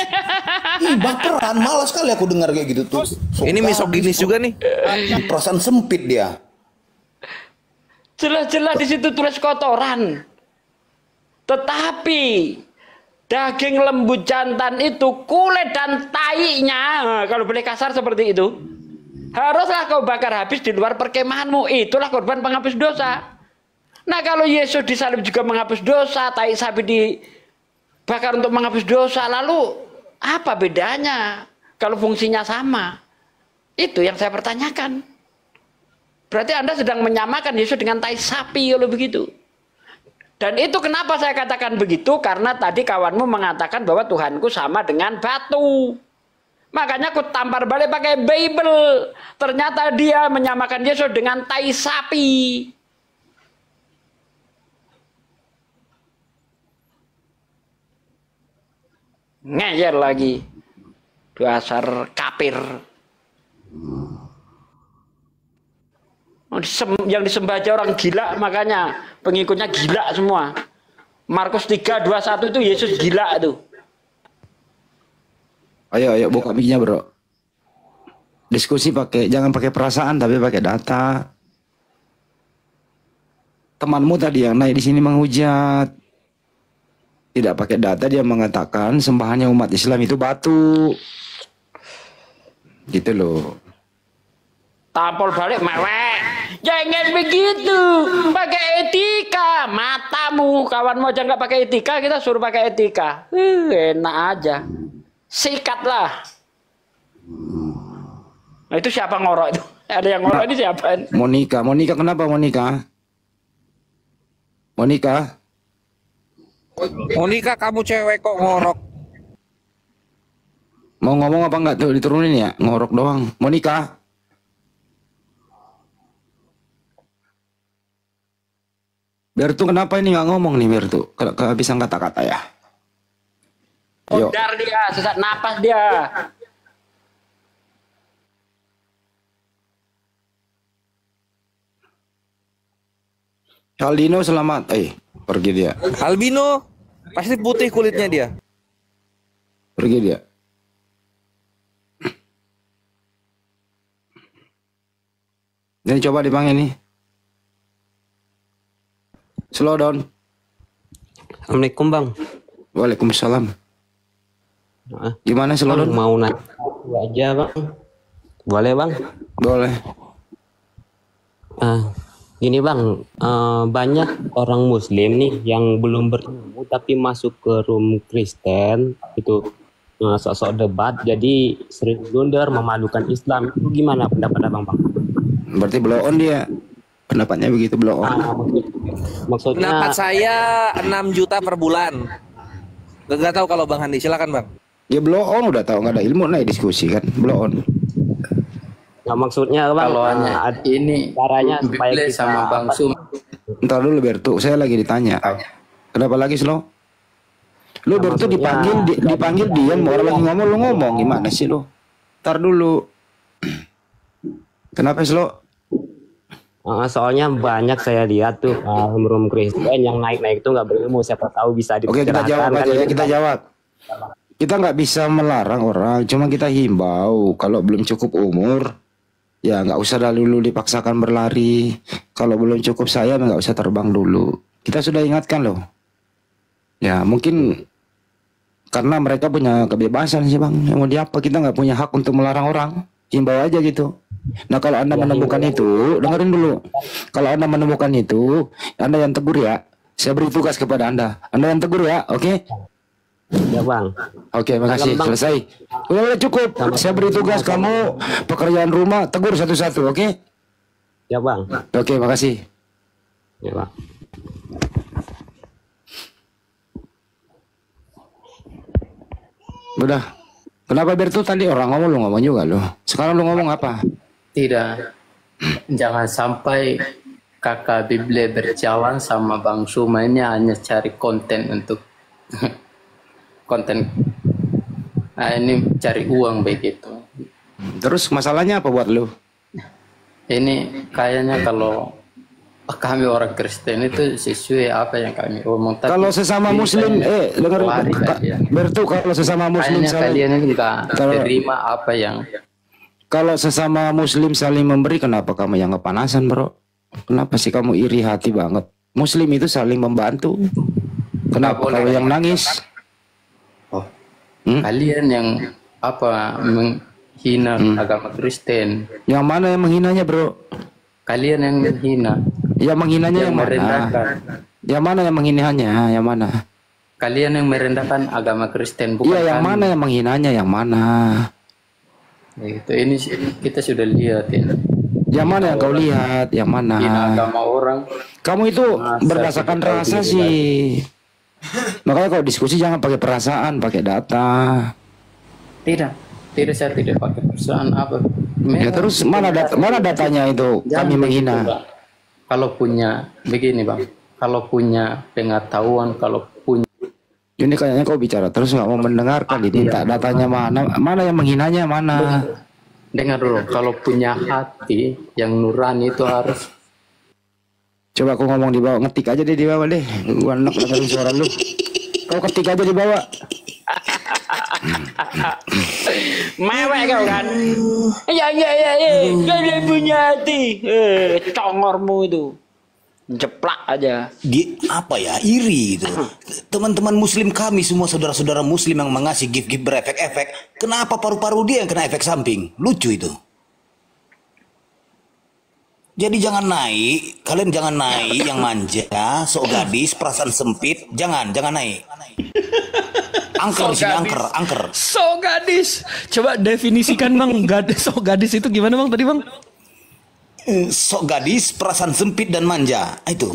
Baperan, malas sekali aku dengar kayak gitu tuh. Ini misoginis juga nih. Perasaan sempit dia. Jelas-jelas di situ tulis kotoran. Tetapi daging lembu jantan itu kulit dan tainya, kalau boleh kasar seperti itu, haruslah kau bakar habis di luar perkemahanmu. Itulah korban penghapus dosa. Nah kalau Yesus disalib juga menghapus dosa, tai sapi dibakar untuk menghapus dosa, lalu apa bedanya kalau fungsinya sama? Itu yang saya pertanyakan. Berarti Anda sedang menyamakan Yesus dengan tai sapi kalau begitu. Dan itu kenapa saya katakan begitu? Karena tadi kawanmu mengatakan bahwa Tuhanku sama dengan batu. Makanya aku tampar balik pakai Bible. Ternyata dia menyamakan Yesus dengan tai sapi. Ngeyel lagi. Dasar kafir. Yang disembah aja orang gila, makanya pengikutnya gila semua. Markus 3:21 itu Yesus gila tuh. Ayo buka mic-nya, Bro. Diskusi jangan pakai perasaan tapi pakai data. Temanmu tadi yang naik di sini menghujat. Tidak pakai data, dia mengatakan sembahannya umat Islam itu batu. Gitu loh. Tampol balik mewek. Jangan begitu. Pakai etika. Matamu. Kawanmu aja nggak pakai etika, kita suruh pakai etika. Enak aja. Sikatlah. Nah itu siapa ngorok itu? Ada yang ngorok ini siapa? Monica kenapa Monica? Monica kamu cewek kok ngorok? Mau ngomong apa enggak tuh, diturunin ya? Ngorok doang. Monica. Bertu kenapa ini nggak ngomong nih Bertu? Kehabisan kata-kata ya. Ondar dia, sesak napas dia. Aldino selamat. Pergi dia. Albino pasti putih kulitnya dia. Pergi dia. Jadi coba dipanggil nih. Slow down. Assalamualaikum Bang. Waalaikumsalam. Gimana slow down? Mau nanya aja Bang. Boleh Bang? Boleh. Gini Bang, banyak orang Muslim nih yang belum berilmu tapi masuk ke room Kristen itu sok-sok debat, jadi sering blunder memalukan Islam. Itu gimana pendapat Abang Bang? Berarti blow on dia. Pendapatnya begitu blow on. Maksudnya pendapat saya 6 juta per bulan. Gak tahu kalau Bang Handi, silakan Bang. Ya blow on udah tahu, nggak ada ilmu naik diskusi kan, blow on. Nah maksudnya Bang, kalau ini caranya supaya kita sama Bang Sum. Ntar dulu Bertu, saya lagi ditanya. Kenapa lagi slow? Lu Bertu dipanggil diam, orang lagi ngomong lu ngomong, gimana sih lu? Ntar dulu. Kenapa slow? Soalnya banyak saya lihat tuh room Kristen yang naik-naik itu nggak berilmu, siapa tahu bisa Oke, kita jawab aja ya, kita jawab. Kita nggak bisa melarang orang, cuma kita himbau kalau belum cukup umur, ya nggak usah dulu dipaksakan berlari. Kalau belum cukup saya nggak usah terbang dulu. Kita sudah ingatkan loh. Ya mungkin Karena mereka punya kebebasan sih bang. Yang mau diapa, kita nggak punya hak untuk melarang orang. Himbau aja gitu. Nah kalau anda menemukan itu, dengerin dulu. Kalau anda menemukan itu, anda yang tegur ya. Saya beri tugas kepada anda. Anda yang tegur ya, oke? Ya bang. Oke, makasih. Selesai. Udah cukup. Saya beri tugas kamu pekerjaan rumah, tegur satu-satu, oke? Ya bang. Oke, makasih. Ya bang. Udah. Kenapa Bertu tadi orang ngomong lu ngomong juga lu? Sekarang lu ngomong apa? Tidak. Jangan sampai kakak Bibli berjalan sama Bang Suma ini hanya cari konten untuk konten. Nah, ini cari uang begitu. Terus masalahnya apa buat lu? Ini kayaknya kalau kami orang Kristen itu sesuai apa yang kami omong. Kalau sesama Muslim, dengar Bertu, kalau sesama Muslim kalian ini nggak terima apa yang. Kalau sesama Muslim saling memberi, kenapa kamu yang kepanasan, bro? Kenapa sih kamu iri hati banget? Muslim itu saling membantu. Kenapa kalau yang nangis? Oh, kalian yang apa menghina agama Kristen? Yang mana yang menghinanya, bro? Kalian yang menghina. Yang menghinanya yang mana? Yang mana yang menghinanya? Yang mana? Kalian yang merendahkan agama Kristen, bukan? Iya, yang mana yang menghinanya? Yang mana? Itu ini kita sudah lihat ini. Yang mana yang kau lihat? Yang mana? Agama orang. Kamu itu berdasarkan rasa sih. Makanya kalau diskusi jangan pakai perasaan, pakai data. Tidak, saya tidak pakai perasaan apa. Ya terus mana datanya itu? Kami menghina. Kalau punya begini bang, kalau punya pengetahuan, kalau punya. Ini kayaknya kau bicara terus nggak mau mendengarkan. Diminta datanya mana yang menghinanya mana? Dengar dulu, kalau punya hati yang nurani itu harus. Coba aku ngomong di bawah, ngetik aja deh di bawah deh. Gua enak dengerin suara lu. Kau ketik aja di bawah. Mewek kau kan? Ya. Dia punya hati. Congormu itu. Jeplak aja. Apa ya, iri itu. Teman-teman Muslim kami semua, saudara-saudara Muslim yang mengasih gift-gift berefek-efek, kenapa paru-paru dia yang kena efek samping? Lucu itu. Jadi jangan naik, kalian jangan naik yang manja, sok gadis, perasaan sempit, jangan naik. Angker di sini, angker. Sok gadis. Coba definisikan bang, sok gadis itu gimana bang tadi bang? Sok gadis, perasaan sempit dan manja, itu.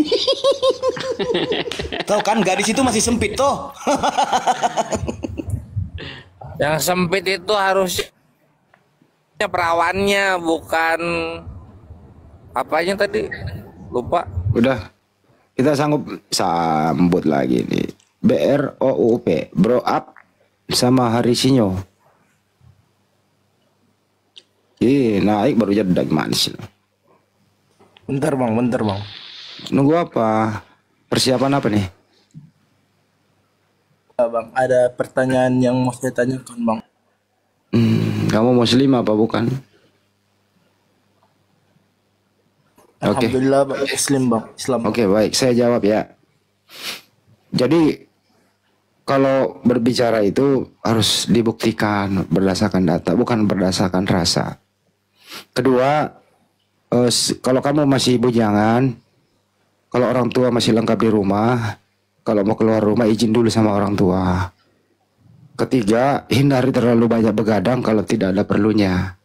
Tahu kan, gadis itu masih sempit toh. Yang sempit itu harusnya perawannya, bukan apanya tadi, lupa. Udah, kita sambut lagi nih. BROUP, bro up sama Harisinyo. Naik baru jadi manis. Bentar bang. Nunggu apa? Persiapan apa nih? Bang, ada pertanyaan yang mau saya tanyakan bang. Kamu Muslim apa bukan? Alhamdulillah bang, Muslim bang, Islam. Oke, baik, saya jawab ya. Jadi kalau berbicara itu harus dibuktikan berdasarkan data, bukan berdasarkan rasa. Kedua, kalau kamu masih bujangan, kalau orang tua masih lengkap di rumah, kalau mau keluar rumah izin dulu sama orang tua. Ketiga, hindari terlalu banyak begadang kalau tidak ada perlunya.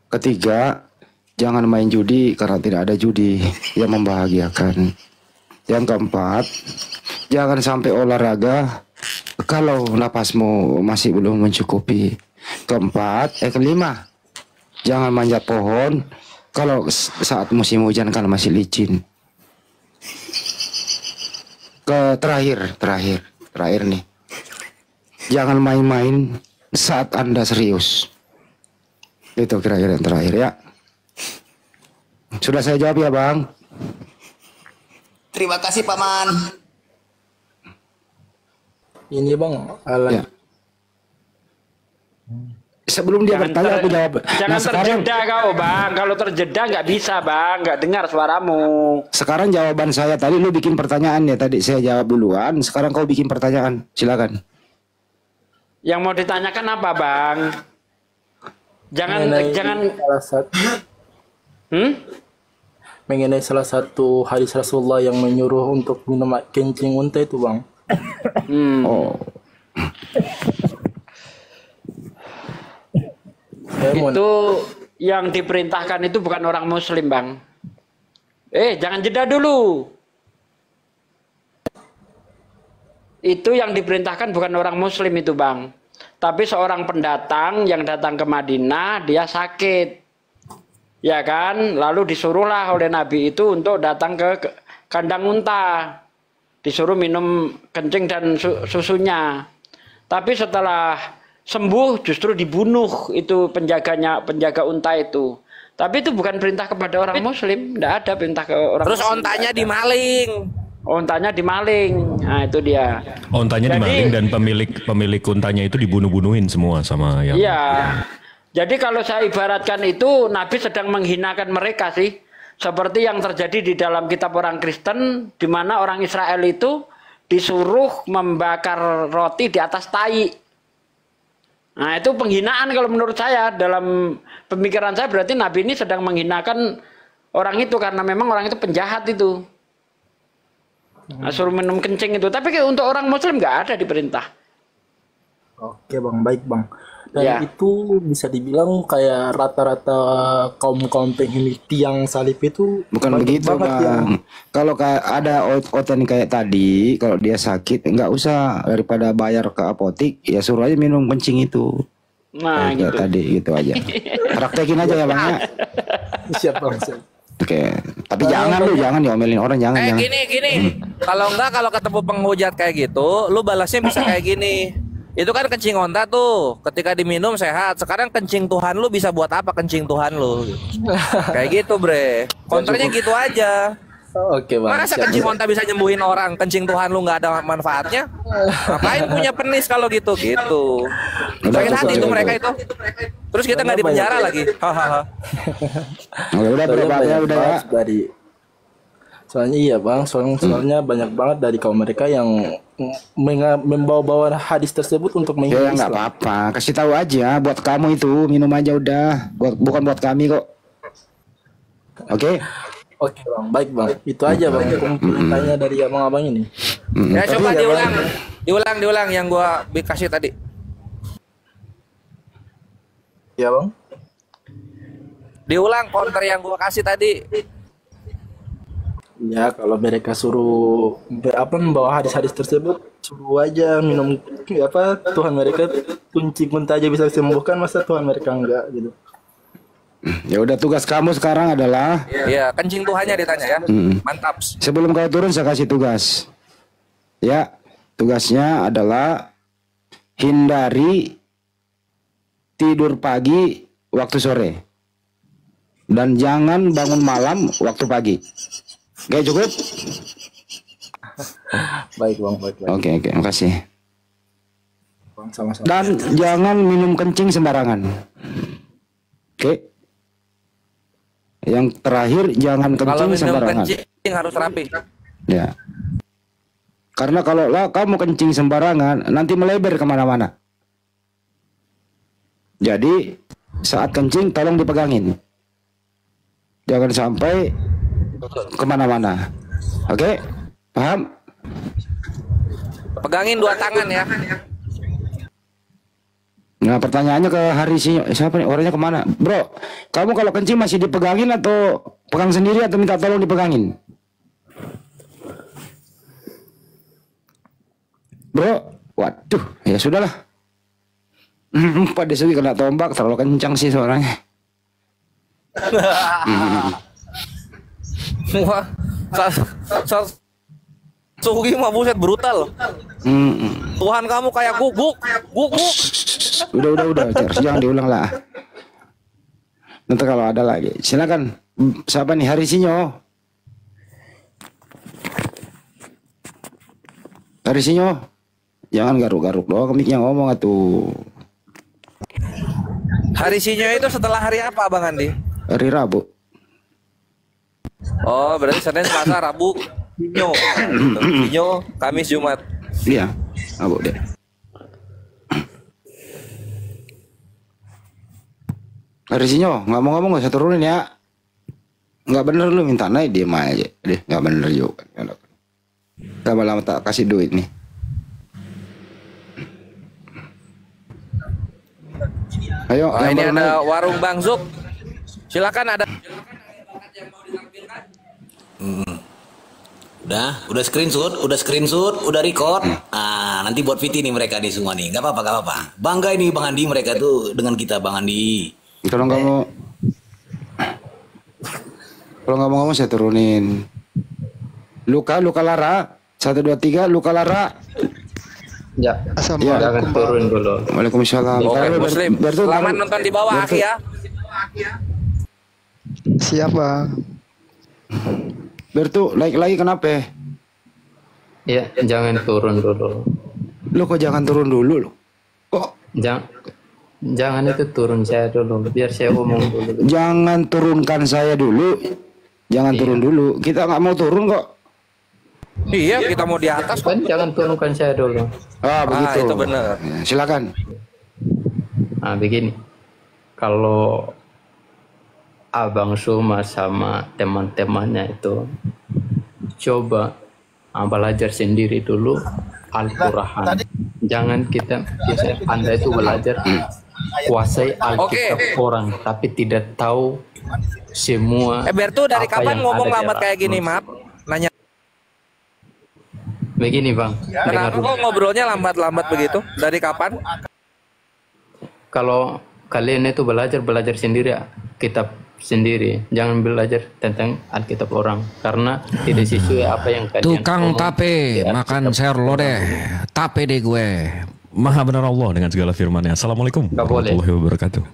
Ketiga, jangan main judi karena tidak ada judi yang membahagiakan. Yang keempat, jangan sampai olahraga kalau napasmu masih belum mencukupi. Kelima, jangan manjat pohon kalau saat musim hujan kan masih licin. Terakhir nih, jangan main-main saat Anda serius. Itu kira-kira yang terakhir ya. Sudah saya jawab ya bang. Terima kasih paman. Ini bang, ya. Sebelum dia bertanya aku jawab. Jangan terjeda kau bang. Kalau terjeda nggak bisa bang, nggak dengar suaramu. Sekarang jawaban saya tadi lu bikin pertanyaan ya, tadi saya jawab duluan. Sekarang kau bikin pertanyaan, silakan. Yang mau ditanyakan apa, Bang? Jangan salah satu mengenai salah satu hadis Rasulullah yang menyuruh untuk minum kencing unta itu, Bang. Itu yang diperintahkan itu bukan orang Muslim, Bang. Jangan jeda dulu. Itu yang diperintahkan bukan orang Muslim itu, Bang. Tapi seorang pendatang yang datang ke Madinah, dia sakit. Ya kan? Lalu disuruhlah oleh Nabi itu untuk datang ke kandang unta. Disuruh minum kencing dan susunya. Tapi setelah sembuh justru dibunuh itu penjaga unta itu. Tapi itu bukan perintah kepada orang Muslim. Tidak ada perintah ke orang Terus Muslim. ontanya dimaling. Ontanya dimaling. Nah, itu dia. Ontanya dimaling dan pemilik untanya itu dibunuh-bunuhin semua sama yang. Iya. Jadi kalau saya ibaratkan itu Nabi sedang menghinakan mereka sih. Seperti yang terjadi di dalam kitab orang Kristen, di mana orang Israel itu disuruh membakar roti di atas tai. Nah, itu penghinaan kalau menurut saya. Dalam pemikiran saya berarti Nabi ini sedang menghinakan orang itu karena memang orang itu penjahat itu. Nah, suruh minum kencing itu. Tapi untuk orang Muslim nggak ada diperintah. Oke, Bang, baik, Bang. Dan itu bisa dibilang kayak rata-rata kaum penghuni tiang salib itu bukan begitu, Bang. Ya. Kalau ada oten kayak tadi, kalau dia sakit nggak usah, daripada bayar ke apotik, ya suruh aja minum kencing itu. Nah, gitu tadi, gitu aja. Praktekin aja ya, Bang ya. Siap, Bang, siap. Oke, tapi jangan diomelin orang, jangan. Gini. Kalau ketemu penghujat kayak gitu, lu balasnya bisa kayak gini. Itu kan kencing onta tuh, ketika diminum sehat. Sekarang kencing Tuhan lu bisa buat apa kencing Tuhan lu? Kayak gitu, Bre. Kontranya gitu aja. Oke, Bang. Masa kencing onta bisa nyembuhin orang, kencing Tuhan lu nggak ada manfaatnya? Ngapain punya penis kalau gitu? Sakit hati itu mereka itu. Terus kita nggak dipenjara lagi. Hahaha. Udah ya. Soalnya iya, Bang, soalnya banyak banget dari kaum mereka yang membawa-bawa hadis tersebut untuk menghina Islam. Ya nggak apa-apa, kasih tahu aja buat kamu itu, minum aja udah, bukan buat kami kok. Oke, Bang, baik, Bang. Itu aja, Bang, perintahnya dari abang-abang ini. Ya coba diulang yang gua kasih tadi. Ya, Bang. Diulang counter yang gua kasih tadi. Ya, kalau mereka suruh membawa hadis-hadis tersebut, suruh aja minum Tuhan mereka kencing unta aja bisa sembuhkan, masa Tuhan mereka enggak gitu. Ya udah, tugas kamu sekarang adalah kencing Tuhannya ditanya ya. Mantap. Sebelum kau turun saya kasih tugas. Ya, tugasnya adalah hindari tidur pagi waktu sore. Dan jangan bangun malam waktu pagi. Oke, cukup? Baik, Bang, baik. Oke, makasih. Bang, sama-sama. Dan jangan minum kencing sembarangan. Oke. Yang terakhir, jangan kencing sembarangan. Kalau minum kencing harus rapi. Ya. Karena kalau kamu kencing sembarangan, nanti melebar kemana-mana. Jadi saat kencing tolong dipegangin. Jangan sampai kemana-mana. Oke, paham? Pegangin 2 tangan ya. Nah, pertanyaannya ke siapa nih? Orangnya kemana? Bro, kamu kalau kencing masih dipegangin atau pegang sendiri atau minta tolong dipegangin? Bro, waduh, ya sudahlah. Pak Desugi kena tombak, terlalu kencang sih suaranya. Wah, Sugi mah buset brutal. Tuhan kamu kayak guguk. Udah, jangan diulang lah. Nanti kalau ada lagi, silakan. Siapa nih? Harisinyo. Jangan garuk-garuk doang, mic-nya ngomong atuh. Harisinyo itu setelah hari apa, Bang Andi? Hari Rabu. Oh, berarti Senin, Selasa, Rabu, Sinyo, Kamis, Jumat. Iya, Rabu deh. Risinya nggak mau ngomong, nggak usah turunin ya. Nggak bener lu minta naik, diem aja deh, nggak bener juga. Lama-lama tak kasih duit nih. Ayo, ini ada warung Bang Zuk. Silakan ada. Udah screenshot, udah record. Nanti buat VT nih mereka nih semua nih. Gak apa-apa. Bangga ini Bang Andi, mereka tuh dengan kita Bang Andi. Kalau nggak mau ngomong saya turunin. Luka Lara. 1, 2, 3 Luka Lara. Ya, jangan turun dulu. Waalaikumsalam. Oke, Muslim. Selamat nonton di bawah Aki ya. Siapa? Bertu, naik lagi kenapa? Ya, jangan turun dulu. Lu kok jangan turun dulu lo? Kok? Jangan itu turun saya dulu, biar saya omong dulu. Jangan turunkan saya dulu. Jangan turun dulu. Kita nggak mau turun kok. Iya, kita mau di atas kan. Jangan turunkan saya dulu. Begitu. Itu benar. Ya, silakan. Nah, begini. Kalau Abang Suma sama teman-temannya itu coba belajar sendiri dulu Al-Quran. Jangan Anda itu belajar kuasai Alkitab orang, tapi tidak tahu semua. Bertu dari kapan ngomong lambat kayak gini, maaf? Nanya. Begini Bang. Kenapa kok ngobrolnya lambat-lambat begitu? Dari kapan? Kalau kalian itu belajar sendiri, kitab sendiri, jangan belajar tentang Alkitab orang, karena tidak sesuai apa yang kalian tukang tape makan sayur lodeh, tape deh gue. Maha benar Allah dengan segala firman-Nya. Assalamualaikum warahmatullahi wabarakatuh.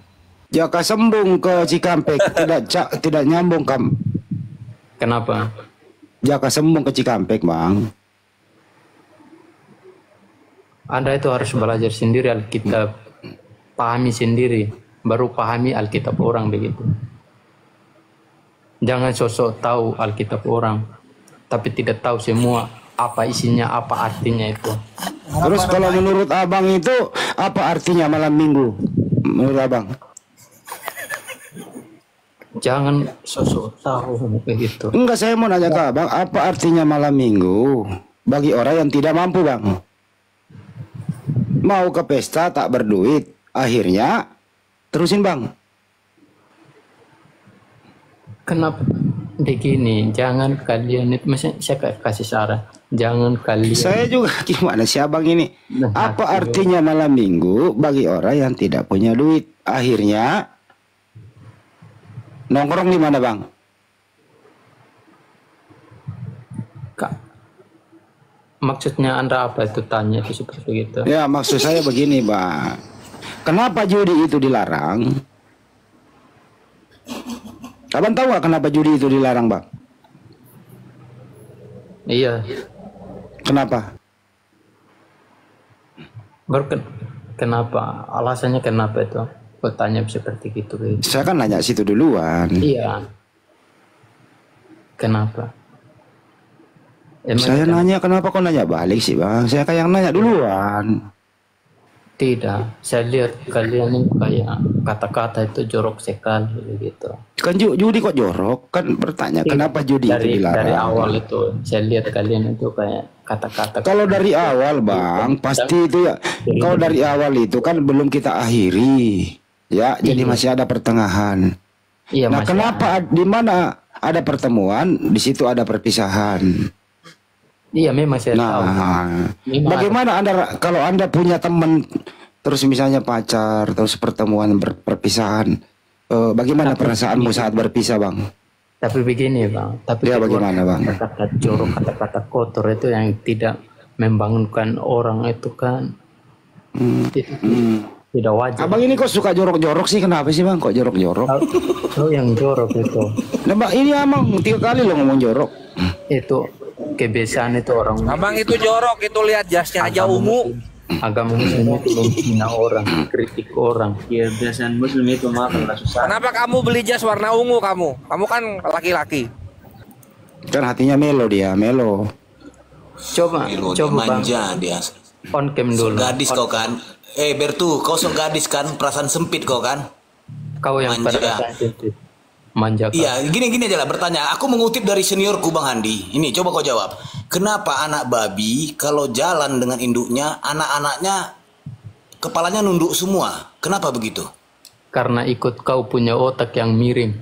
Jaka sembung ke Cikampek tidak nyambung kam. Kenapa? Jaka sembung ke Cikampek Bang. Anda itu harus belajar sendiri Alkitab, pahami sendiri, baru pahami Alkitab orang begitu. Jangan sosok tahu Alkitab orang, tapi tidak tahu semua apa isinya, apa artinya itu. Terus kalau menurut Abang itu apa artinya malam minggu? Menurut Abang? Jangan sosok tahu begitu. Enggak, saya mau nanya ke Abang, apa artinya malam minggu bagi orang yang tidak mampu Bang? Mau ke pesta tak berduit, akhirnya terusin Bang. Kenapa begini? Jangan kalian itu, maksudnya saya kasih saran. Jangan kalian. Saya juga gimana sih Abang ini? Apa artinya malam minggu bagi orang yang tidak punya duit? Akhirnya nongkrong di mana Bang? Maksudnya Anda apa itu tanya itu seperti itu? Ya maksud saya begini Bang. Kenapa judi itu dilarang? Abang tahu gak kenapa judi itu dilarang Bang? Iya. Kenapa? Kenapa? Alasannya kenapa itu? Bertanya seperti itu. Saya kan nanya situ duluan. Iya. Kenapa? Saya nanya kenapa kok nanya balik sih Bang? Saya kayak yang nanya duluan. Tidak, saya lihat kalian ini kayak kata-kata itu jorok sekali gitu. Kan judi kok jorok? Kan bertanya kenapa judi itu dilarang? Dari awal itu saya lihat kalian itu kayak kata-kata. Kalau dari awal Bang, pasti itu ya. Kalau dari awal itu kan belum kita akhiri, ya. Jadi masih ada pertengahan. Iya, nah kenapa di mana ada pertemuan, di situ ada perpisahan? Iya memang saya tahu. Bagaimana Anda kalau Anda punya teman terus misalnya pacar terus pertemuan perpisahan, bagaimana perasaanmu saat berpisah Bang? Tapi begini Bang, tapi ya bagaimana Bang? Kata-kata jorok, kata-kata kotor itu yang tidak membangunkan orang itu kan tidak wajar. Abang ini kok suka jorok-jorok sih, kenapa sih Bang? Kok jorok-jorok? Oh yang jorok itu. Nah Bang, ini Abang 3 kali lo ngomong jorok. Itu kebiasaan itu orang. Abang itu jorok, itu lihat jasnya aja ungu. Agama Muslim itu menghina orang, kritik orang. Kebiasaan Muslim itu makan susah. Kenapa kamu beli jas warna ungu kamu? Kamu kan laki-laki. Kan hatinya melo dia, melo. Coba manja dia. On cam dulu. Gadis kau kan? Bertu, kau sok gadis kan? Perasaan sempit kau kan? Kau yang pada sensitif. Manja. Iya, gini aja lah bertanya. Aku mengutip dari seniorku Bang Handi. Ini coba kau jawab. Kenapa anak babi kalau jalan dengan induknya, anak-anaknya kepalanya nunduk semua? Kenapa begitu? Karena ikut kau punya otak yang miring.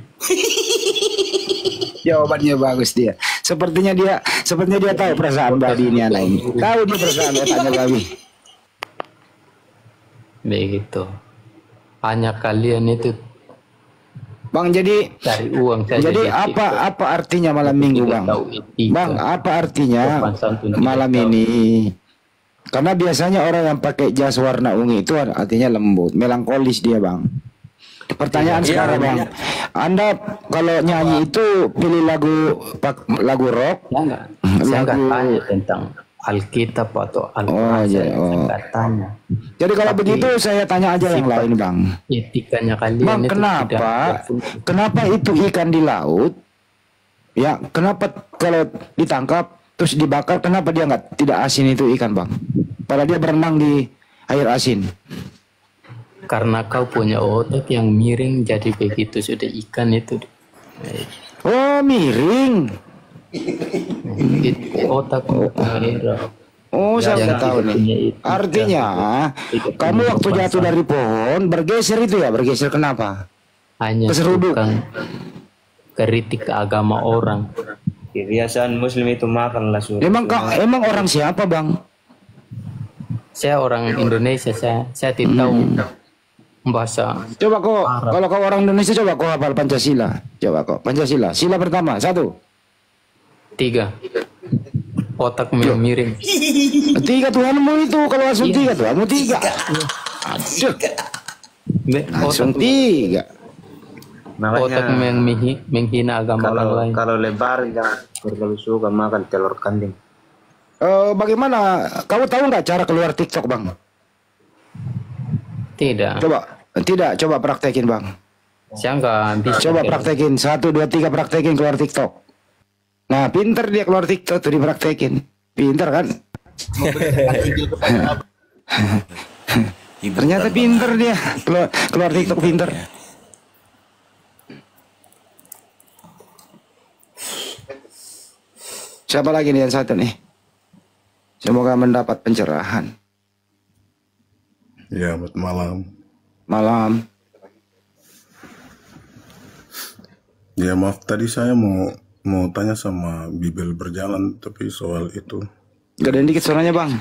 Jawabannya bagus dia. Sepertinya dia tahu perasaan babi ini anak ini. Tahu dia perasaan otaknya babi. Begitu. Hanya kalian itu Bang, jadi cari uang saja. Jadi apa artinya malam minggu, Bang? Bang, apa artinya malam ini? Karena biasanya orang yang pakai jas warna ungu itu artinya lembut, melankolis dia, Bang. Pertanyaan sekarang, Bang. Anda kalau nyanyi itu pilih lagu rock? Saya nggak tanya tentang Alkitab atau Al-Quran. Tanya. Jadi kalau begitu saya tanya aja yang lain, Bang. Etikanya kalian Bang, itu kenapa itu ikan di laut? Ya, kenapa kalau ditangkap terus dibakar, kenapa dia tidak asin itu ikan, Bang? Padahal dia berenang di air asin. Karena kau punya otak yang miring, jadi begitu sudah ikan itu. Oh, miring. Otak merah. Oh, saya nggak tahu nih. Artinya, kamu waktu jatuh dari pohon bergeser itu ya? Bergeser kenapa? Hanya tukang kritik agama orang. Kebiasaan Muslim itu makan lah. Emang orang siapa, Bang? Saya orang Indonesia. Saya tidak tahu bahasa. Coba kalau kau orang Indonesia, coba kau hafal Pancasila. Coba kau Pancasila. Sila pertama 1. 3. Otak miring. 3 Tuhanmu itu, kalau langsung 3 Tuhanmu 3. Aduh. Langsung 3. Otak menghina agama orang lain. Kalau lebar jangan terlalu suka makan telur kambing. Bagaimana? Kamu tahu nggak cara keluar TikTok, Bang? Tidak. Coba praktekin, Bang. Saya nggak bisa. Coba praktekin 1, 2, 3 praktekin keluar TikTok. Nah, pinter dia keluar TikTok tuh dipraktekin. Pinter kan? Ternyata pinter dia keluar TikTok pinter. Siapa lagi nih yang satu nih? Semoga mendapat pencerahan. Ya, malam. Malam. Ya, maaf tadi saya mau tanya sama Bibel berjalan, tapi soal itu. Gedein dikit suaranya, Bang.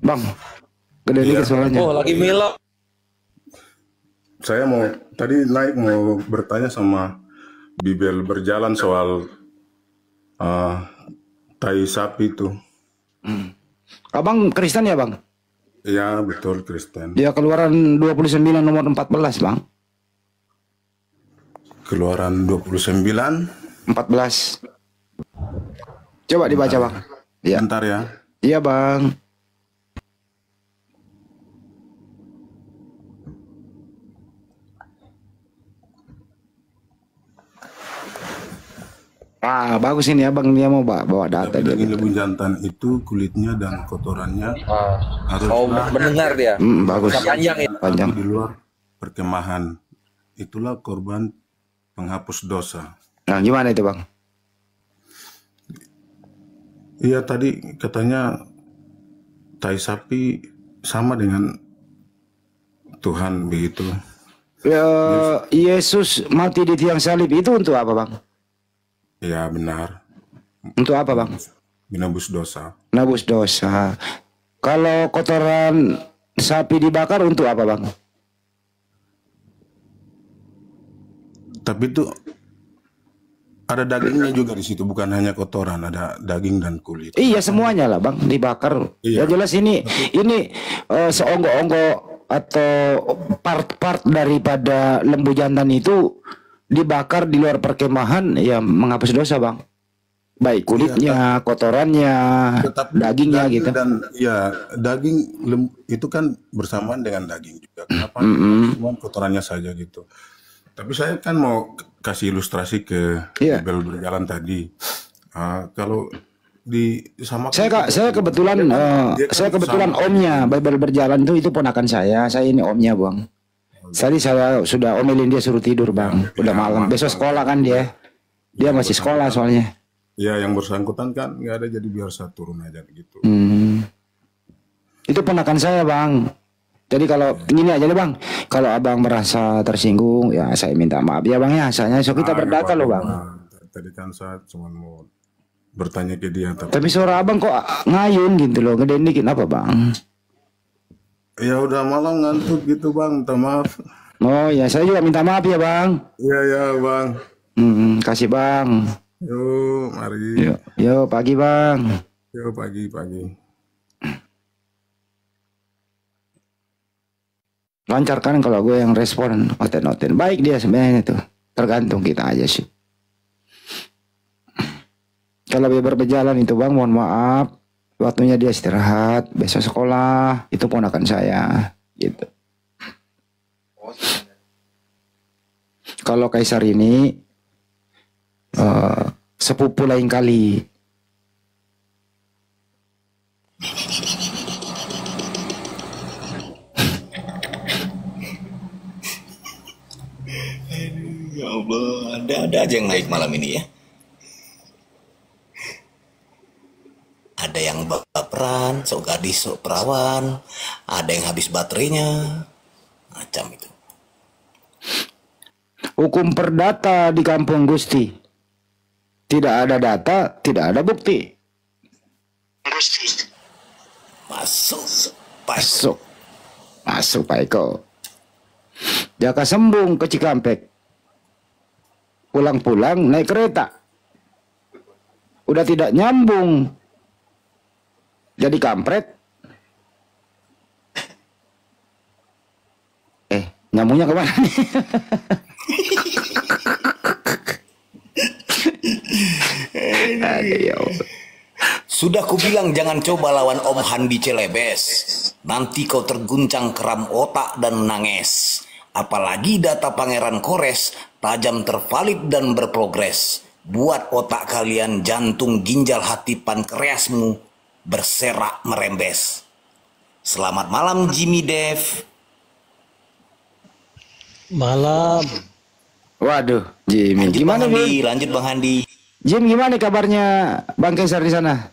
Bang, gedein dikit suaranya. Oh, lagi milo. Saya mau bertanya sama Bibel berjalan soal tai sapi itu. Abang Kristen ya, Bang? Ya, betul Kristen. Ya, Keluaran 29 nomor 14, Bang. Keluaran 29 14. Coba dibaca, Bang. Ya. Bentar ya. Iya, Bang. Bagus ini Abang, dia mau bawa data. Daging lembu jantan itu kulitnya dan kotorannya harus mendengar dia. Bagus. Panjang di luar perkemahan. Itulah korban penghapus dosa. Nah, gimana itu, Bang? Iya, tadi katanya tai sapi sama dengan Tuhan begitu. Yesus mati di tiang salib itu untuk apa, Bang? Ya, benar. Untuk apa, Bang? Menebus dosa. Menebus dosa. Kalau kotoran sapi dibakar untuk apa, Bang? Tapi itu ada dagingnya juga di situ, bukan hanya kotoran, ada daging dan kulit. Iya, semuanya lah, Bang, dibakar. Iya. Ya jelas ini seonggok-onggok atau part-part daripada lembu jantan itu dibakar di luar perkemahan, ya menghapus dosa, Bang. Baik kulitnya, kotorannya, dagingnya daging gitu. Dan ya daging itu kan bersamaan dengan daging juga. Kenapa? Cuma kotorannya saja gitu. Tapi saya kan mau kasih ilustrasi ke Bibel berjalan tadi. Kalau Saya kebetulan omnya Bible berjalan itu ponakan saya ini omnya bang. Tadi saya sudah omelin dia suruh tidur bang, udah malam, besok sekolah kan dia masih sekolah soalnya. Ya yang bersangkutan kan nggak ada, jadi biar saya turun aja gitu. Itu ponakan saya bang. Jadi kalau gini aja deh bang, kalau abang merasa tersinggung ya saya minta maaf ya bang ya, soalnya kita berdata loh bang. Tadi kan saya cuma mau bertanya ke dia. Tapi suara abang kok ngayun gitu loh, gedein dikit apa bang? Ya udah malam ngantuk gitu bang, minta maaf. Oh ya, saya juga minta maaf ya bang. Iya ya bang. Kasih bang. Yuk mari. Yuk pagi bang. Yuk pagi. Lancar kan kalau gue yang respon oten-oten. Baik dia sebenarnya tuh. Tergantung kita aja sih. Kalau dia berjalan itu bang, mohon maaf. Waktunya dia istirahat, besok sekolah, itu ponakan saya, gitu. Kalau Kaisar ini sepupu lain kali. Ya Allah, ada aja yang naik malam ini ya. Ada yang baperan, sok gadis, sok perawan, ada yang habis baterainya, macam itu. Hukum perdata di kampung Gusti. Tidak ada data, tidak ada bukti. Masuk Pak Eko. Jaka Sembung ke Cikampek. Pulang-pulang naik kereta. Udah tidak nyambung. Jadi kampret. Nyambungnya kemana nih? Sudah kubilang jangan coba lawan Om Handi Celebes. Nanti kau terguncang keram otak dan menangis. Apalagi data Pangeran Kores tajam, tervalid dan berprogres. Buat otak kalian jantung, ginjal, hati, pankreasmu berserak merembes. Selamat malam Jimmy Dev. Malam. Waduh, Jimmy. Gimana Bang Handi? Lanjut Bang Handi. Jim, gimana kabarnya Bang Kaisar di sana?